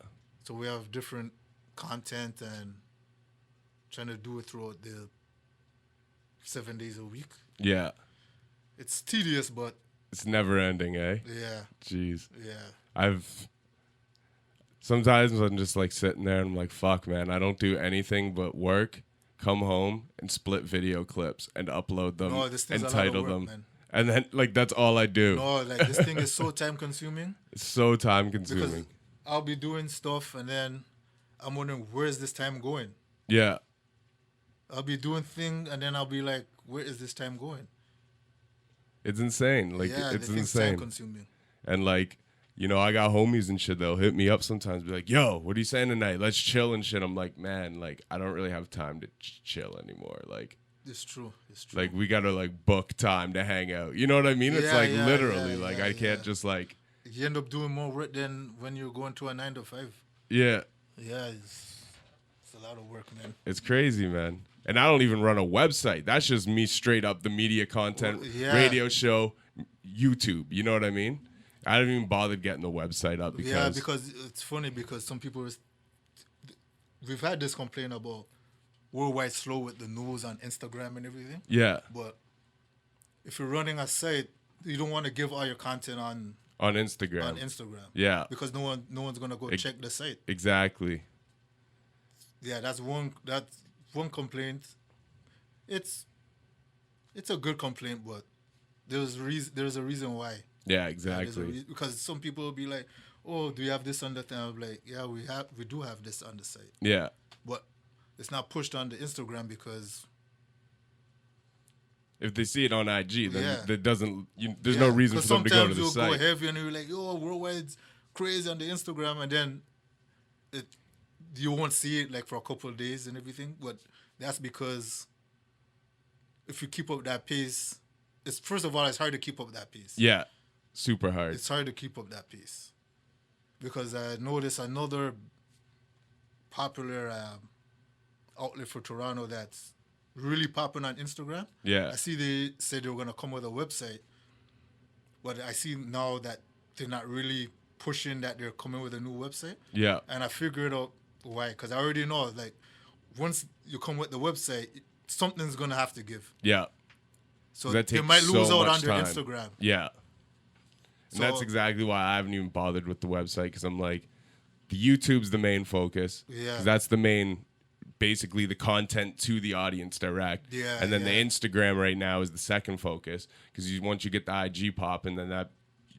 So we have different content and trying to do it throughout the 7 days a week. Yeah. It's tedious, but... It's never ending, eh? Yeah. Jeez. Yeah. Sometimes I'm just like sitting there and I'm like, fuck, man, I don't do anything but work, come home, and split video clips and upload them and title them. Man. And then, like, that's all I do. No, like, this thing is so time-consuming. It's so time-consuming. Because I'll be doing stuff and then I'm wondering, where is this time going? Yeah. I'll be doing thing and then I'll be like, where is this time going? It's insane. Like, it's insane. Time-consuming. And, like... You know, I got homies and shit. They'll hit me up sometimes, be like, "Yo, what are you saying tonight? Let's chill and shit." I'm like, "Man, like, I don't really have time to chill anymore. Like, it's true. It's true. Like, we gotta like book time to hang out. You know what I mean? It's like literally, like, I can't just like. You end up doing more work than when you're going to a 9 to 5. Yeah. Yeah, it's a lot of work, man. It's crazy, man. And I don't even run a website. That's just me straight up the media content, radio show, YouTube. You know what I mean? I haven't even bothered getting the website up because... Yeah, because it's funny because some people... We've had this complaint about Worldwide slow with the news on Instagram and everything. Yeah. But if you're running a site, you don't want to give all your content on Instagram. On Instagram. Yeah. Because no one's going to go check the site. Exactly. Yeah, that's one complaint. It's a good complaint, but there's a reason why. Yeah, exactly. Because some people will be like, "Oh, do you have this on the thing?" I'm like, "Yeah, we do have this on the site." Yeah. But it's not pushed on the Instagram because if they see it on IG, then there's no reason for them to go to the site. Sometimes you'll go heavy and you're like, "Yo, Worldwide's crazy on the Instagram," and then you won't see it like for a couple of days and everything. But that's because if you keep up that pace, first of all, it's hard to keep up that pace. Yeah. Super hard. It's hard to keep up that pace. Because I noticed another popular outlet for Toronto that's really popping on Instagram. Yeah. I see they said they were going to come with a website. But I see now that they're not really pushing that they're coming with a new website. Yeah. And I figured out why. Because I already know, like, once you come with the website, something's going to have to give. Yeah. So that they takes might lose so out much on their time. Instagram. Yeah. And that's So- exactly why I haven't even bothered with the website, because I'm like, the YouTube's the main focus. Yeah. 'Cause that's the main, basically the content to the audience direct. Yeah, And then the yeah. Instagram right now is the second focus, because once you get the IG pop, and then that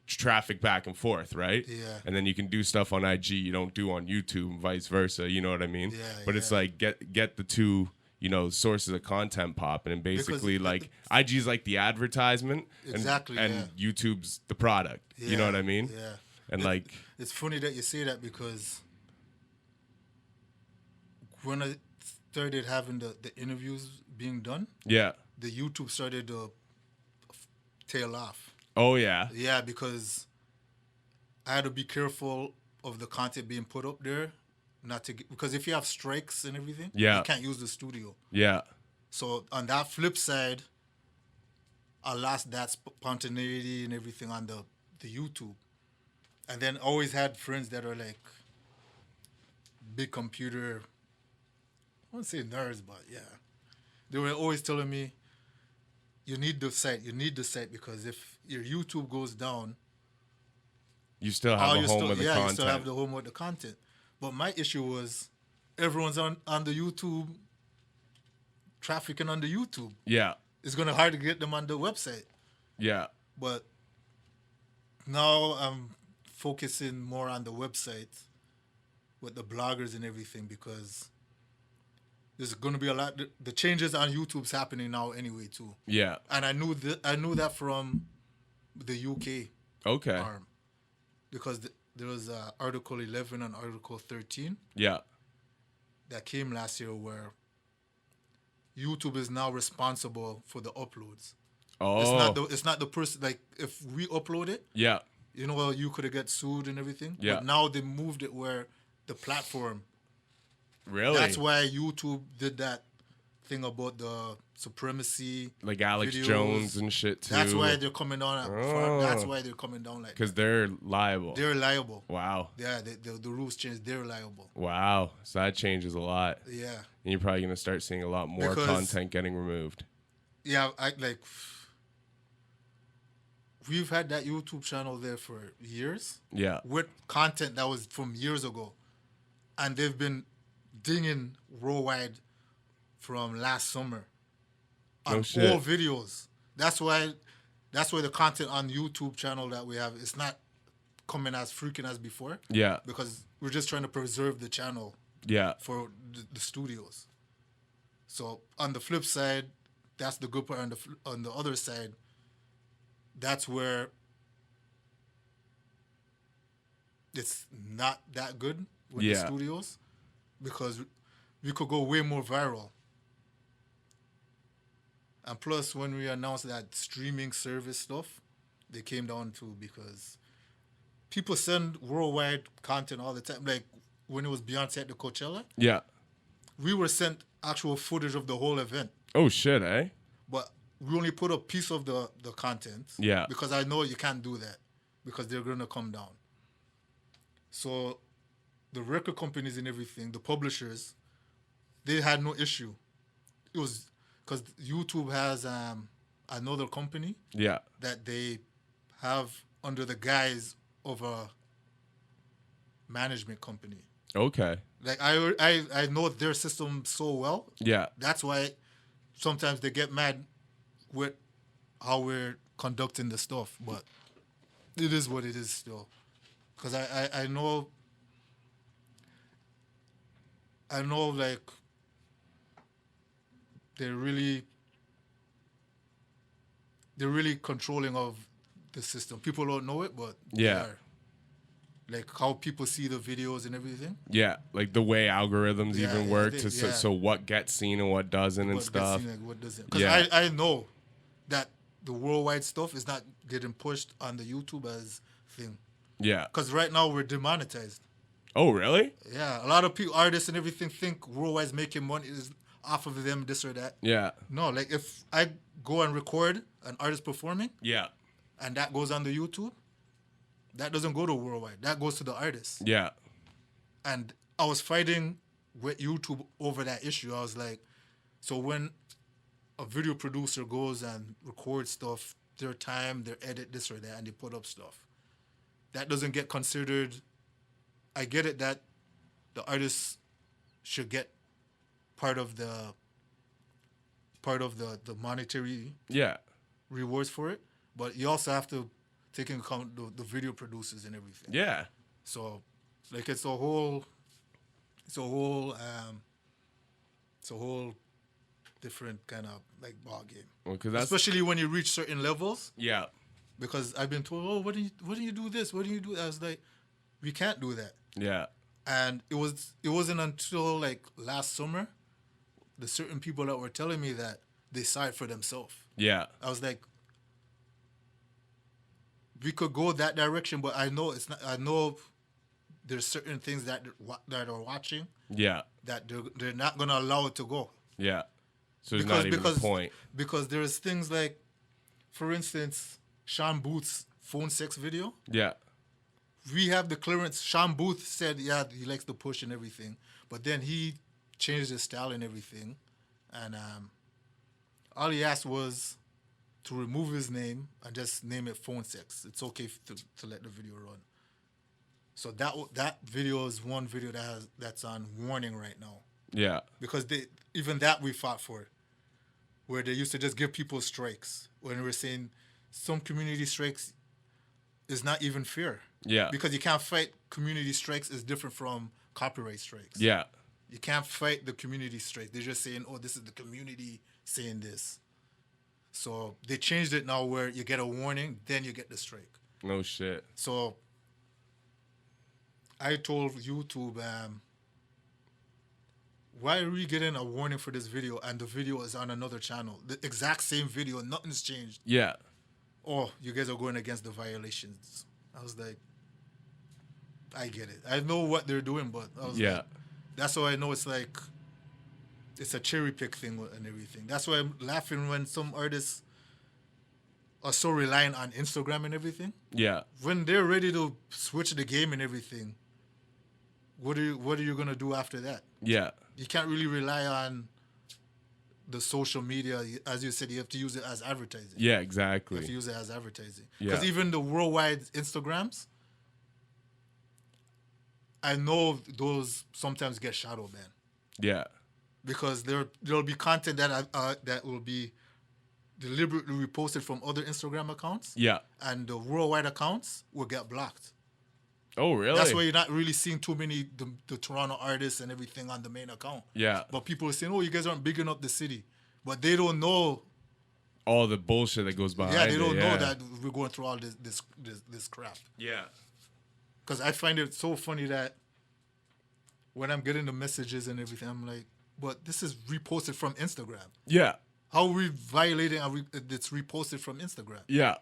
traffic back and forth, right? Yeah. And then you can do stuff on IG you don't do on YouTube, and vice versa. You know what I mean? Yeah, But it's yeah. like get the two, sources of content popping, and basically like IG's like the advertisement, Exactly, and yeah. YouTube's the product. You know Yeah, what I mean? Yeah. And like, It's funny that you say that, because when I started having the interviews being done, yeah. the YouTube started to tail off. Oh yeah. Yeah, because I had to be careful of the content being put up there, not to get, because if you have strikes and everything, Yeah. you can't use the studio. Yeah. So on that flip side, I lost that spontaneity and everything on the YouTube. And then always had friends that are like big computer, I won't say nerds, but yeah. They were always telling me, you need the site, because if your YouTube goes down, You still have a you home still, with the yeah, content. you still have the home with the content. But my issue was everyone's on the YouTube, trafficking on the YouTube. Yeah. It's gonna hard to get them on the website. Yeah. But now I'm focusing more on the website with the bloggers and everything, because there's going to be a lot. The changes on YouTube's happening now anyway too. Yeah. And I knew that from the UK Okay. arm, because there was Article 11 and Article 13 Yeah. that came last year, where YouTube is now responsible for the uploads. Oh. It's not the person, like if we upload it, Yeah. you could have get sued and everything. Yeah. But now they moved it where the platform. Really? That's why YouTube did that thing about the supremacy. Like Alex videos. Jones and shit too. That's why they're coming down. Oh. That's why they're coming down like. Because they're liable. They're liable. Wow. Yeah, the rules changed. They're liable. Wow. So that changes a lot. Yeah. And you're probably going to start seeing a lot more Because- content getting removed. Yeah, we've had that YouTube channel there for years. Yeah. With content that was from years ago. And they've been dinging worldwide from last summer on No shit. all videos. That's why the content on YouTube channel that we have is not coming as freaking as before. Yeah. Because we're just trying to preserve the channel Yeah. for the studios. So on the flip side, that's the good part. On the other side, that's where it's not that good with the Yeah. studios, because we could go way more viral. And plus, when we announced that streaming service stuff, they came down to, because people send worldwide content all the time. Like when it was Beyonce at the Coachella, Yeah. we were sent actual footage of the whole event, Oh, shit, eh? but we only put a piece of the content. Yeah. Because I know you can't do that, because they're going to come down. So the record companies and everything, the publishers, they had no issue. It was because YouTube has another company Yeah. that they have under the guise of a management company. Okay. Like I know their system so well. Yeah. That's why sometimes they get mad with how we're conducting the stuff, but it is what it is still. Because I know like they're really controlling of the system. People don't know it, but they Yeah. are. Like how people see the videos and everything. Yeah. Like the way algorithms Yeah, even yeah, work they- so, yeah. so what gets seen and what doesn't and What gets stuff. seen, like, what doesn't? Because Yeah. I know that the worldwide stuff is not getting pushed on the YouTube as thing. Yeah. Because right now we're demonetized. Oh, really? Yeah, a lot of people, artists and everything, think worldwide's making money is off of them, this or that. Yeah. No, like if I go and record an artist performing Yeah. and that goes on the YouTube, that doesn't go to worldwide. That goes to the artist. Yeah. And I was fighting with YouTube over that issue. I was like, so when a video producer goes and records stuff, their time, their edit, this or that, and they put up stuff. That doesn't get considered. I get it that the artist should get part of the monetary rewards for it, but you also have to take into account the video producers and everything. Yeah. So, like, it's a whole different kind of like ball game. Well, 'cause that's, Especially when you reach certain levels. yeah. Because I've been told, oh, why do you do this? Why do you do that? I was like, we can't do that. Yeah. And it wasn't until like last summer, the certain people that were telling me that they saw it for themselves. Yeah. I was like, we could go that direction, but I know it's not. I know there's certain things that are watching. Yeah. That they're not gonna allow it to go. Yeah. So there's not even a point. Because there's things like, for instance, Sean Booth's phone sex video. Yeah. We have the clearance. Sean Booth said, yeah, he likes the push and everything, but then he changed his style and everything, and all he asked was to remove his name and just name it phone sex. It's okay to let the video run. So that video is one video that's on warning right now. Yeah. Because even that we fought for, where they used to just give people strikes when we were saying some community strikes is not even fair. Yeah. Because you can't fight community strikes is different from copyright strikes. Yeah. You can't fight the community strikes. They're just saying, oh, this is the community saying this. So they changed it now where you get a warning, then you get the strike. No shit. So I told YouTube, why are we getting a warning for this video and the video is on another channel? The exact same video, nothing's changed. Yeah. Oh, you guys are going against the violations. I was like, I get it. I know what they're doing, but I was like, that's why I know it's like, it's a cherry pick thing and everything. That's why I'm laughing when some artists are so reliant on Instagram and everything. Yeah. When they're ready to switch the game and everything, what are you gonna do after that? Yeah. You can't really rely on the social media. As you said, you have to use it as advertising. Yeah, exactly. You have to use it as advertising. Yeah. Because even the worldwide Instagrams, I know those sometimes get shadow banned. Yeah. Because there'll be content that will be deliberately reposted from other Instagram accounts. Yeah. And the worldwide accounts will get blocked. Oh, really? That's why you're not really seeing too many the Toronto artists and everything on the main account. Yeah. But people are saying, "Oh, you guys aren't bigging up the city," but they don't know. All the bullshit that goes behind. Yeah, they don't it, know that we're going through all this crap. Yeah. Because I find it so funny that when I'm getting the messages and everything, I'm like, "But this is reposted from Instagram. Yeah. How are we violating? It's reposted from Instagram. Yeah.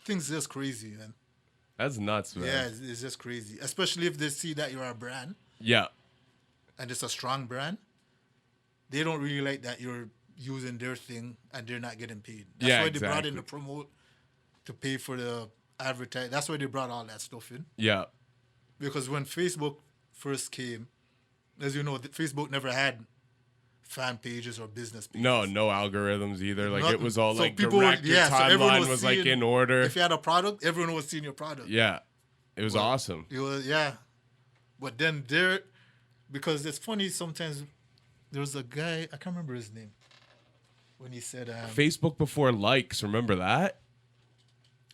Things just crazy, man. That's nuts, man. Yeah, it's just crazy. Especially if they see that you're a brand Yeah. and it's a strong brand. They don't really like that you're using their thing and they're not getting paid. That's why they brought in the promote to pay for the advertise. That's why they brought all that stuff in. Yeah. Because when Facebook first came, as you know, Facebook never had fan pages or business pages. No algorithms either. Like, Nothing. it was all So like people direct. Your timeline was like seeing- in order. If you had a product, everyone was seeing your product. Yeah. It was awesome. It was, but then because it's funny sometimes. There was a guy, I can't remember his name, when he said Facebook before likes, remember that?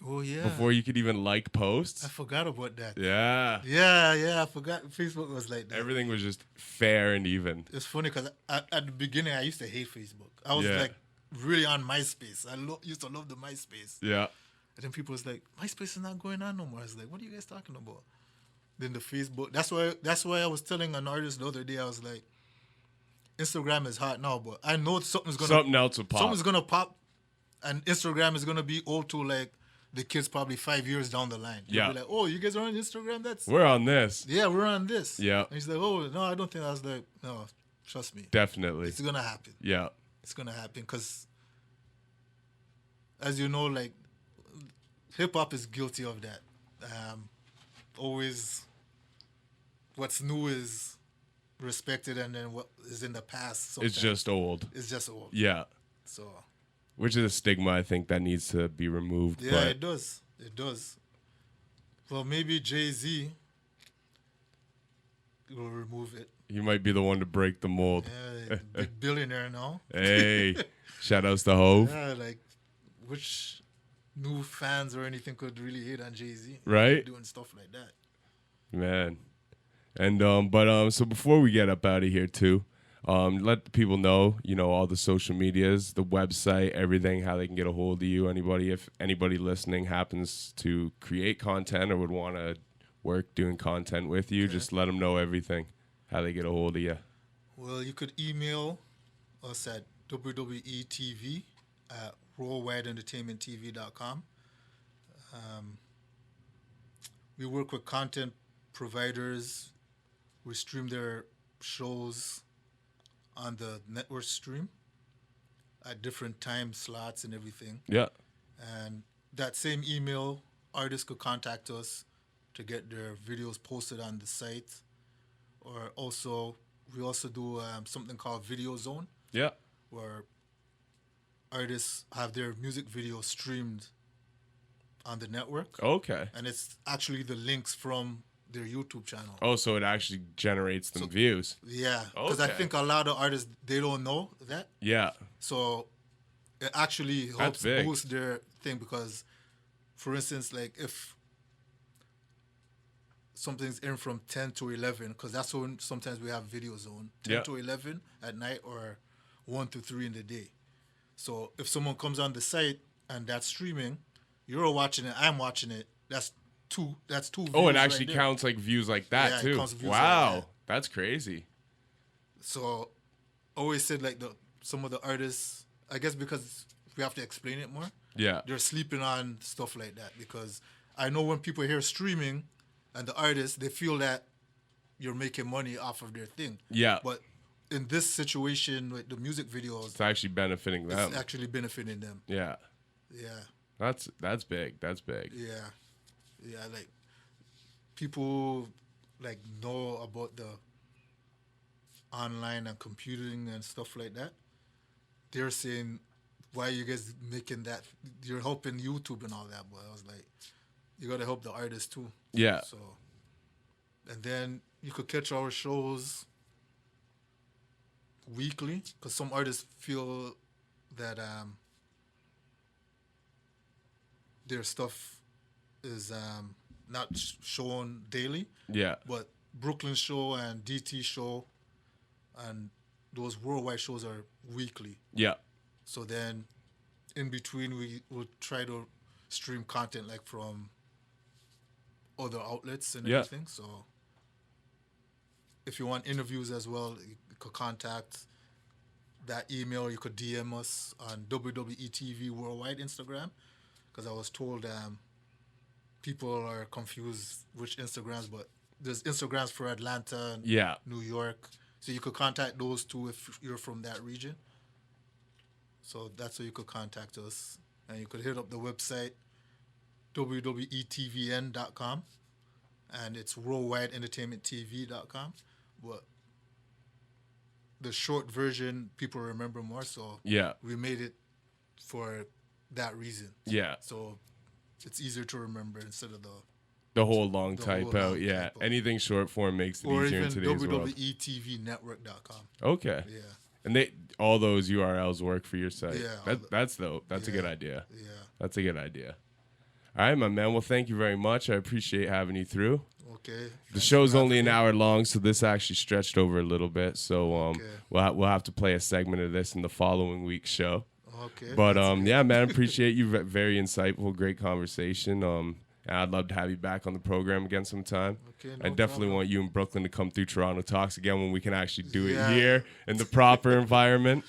oh yeah, Before you could even like posts. I forgot about that. Yeah. Yeah, I forgot Facebook was like that. Everything was just fair and even. It's funny because at the beginning I used to hate Facebook. I was Yeah. like really on MySpace. I used to love the MySpace. Yeah. And then people was like, MySpace is not going on no more. I was like, what are you guys talking about? Then the Facebook. That's why I was telling an artist the other day. I was like, Instagram is hot now, but I know something else will pop. Something's gonna pop, and Instagram is gonna be old to like the kids probably 5 years down the line. They'll be like, oh, you guys are on Instagram? We're on this. Yeah, we're on this. Yeah. And he's like, oh no, I don't think. I was like, no, trust me. Definitely. It's gonna happen. Yeah. It's gonna happen because, as you know, like hip hop is guilty of that. Always, what's new is respected, and then what is in the past. It's just old. It's just old. Yeah. So which is a stigma I think that needs to be removed. yeah, but it does. It does. Well, maybe Jay-Z will remove it. he might be the one to break the mold. Yeah, big billionaire now. Hey, shout outs to Hove, Yeah, like which new fans or anything could really hate on Jay-Z? Right? Doing stuff like that. man. And so before we get up out of here too, let the people know, all the social medias, the website, everything, how they can get a hold of you. If anybody listening happens to create content or would want to work doing content with you, just let them know everything, how they get a hold of you. Well, you could email us at WWETV at WorldWideEntertainmentTV.com. We work with content providers. We stream their shows on the network stream at different time slots and everything. Yeah. And that same email, artists could contact us to get their videos posted on the site. Or we also do something called Video Zone, Yeah. where artists have their music videos streamed on the network. Okay. And it's actually the links from their YouTube channel. Oh, so it actually generates them views. Yeah, because I Okay. think a lot of artists, they don't know that. Yeah. So it actually helps big. boost their thing because, for instance, like if something's in from 10 to 11, because that's when sometimes we have Video Zone, 10 Yeah. to 11 at night or 1 to 3 in the day. So if someone comes on the site and that's streaming, you're watching it, I'm watching it, that's two views. Oh, it actually right there. counts like views like that Yeah, it too. counts views like Wow. that. That's crazy. So I always said like some of the artists, I guess because we have to explain it more, Yeah. they're sleeping on stuff like that because I know when people hear streaming and the artists, they feel that you're making money off of their thing. Yeah. But in this situation with the music videos, It's actually benefiting them. it's actually benefiting them. Yeah. Yeah. That's big. That's big. Yeah. Yeah, like people like know about the online and computing and stuff like that. They're saying, why are you guys making that? You're helping YouTube and all that. But I was like, you got to help the artists too. Yeah. So, and then you could catch our shows weekly because some artists feel that their stuff is not shown daily. Yeah. But Brooklyn show and DT show and those worldwide shows are weekly. Yeah. So then in between we will try to stream content like from other outlets and Yeah. everything. So if you want interviews as well, you could contact that email. You could DM us on WWETV Worldwide Instagram because I was told people are confused which Instagrams, but there's Instagrams for Atlanta and Yeah. New York. So you could contact those two if you're from that region. So that's how you could contact us. And you could hit up the website, WWETVN.com. And it's WorldWideEntertainmentTV.com. But the short version, people remember more. So Yeah. we made it for that reason. Yeah. So it's easier to remember instead of The whole long The type whole out. long Yeah. type out. Anything short form makes it or easier in even today's world. WWETVNetwork.com. Okay. Yeah. And all those URLs work for your site. Yeah, That's dope. That's a good yeah. idea. Yeah. That's a good idea. All right, my man. Well, thank you very much. I appreciate having you through. Okay. The show's only an hour long, so this actually stretched over a little bit. So Okay. we'll have to play a segment of this in the following week's show. Okay. But yeah, man, appreciate you. Very insightful, great conversation. And I'd love to have you back on the program again sometime. Okay, I no definitely problem. want you in Brooklyn to come through Toronto Talks again when we can actually do Yeah. it here in the proper environment.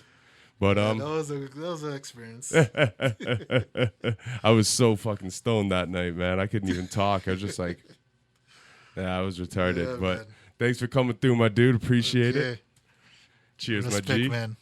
But that was an experience. I was so fucking stoned that night, man. I couldn't even talk. I was just like, I was retarded. Yeah, but man. thanks for coming through, my dude. Appreciate it. Okay. Cheers, Respect, my G. man.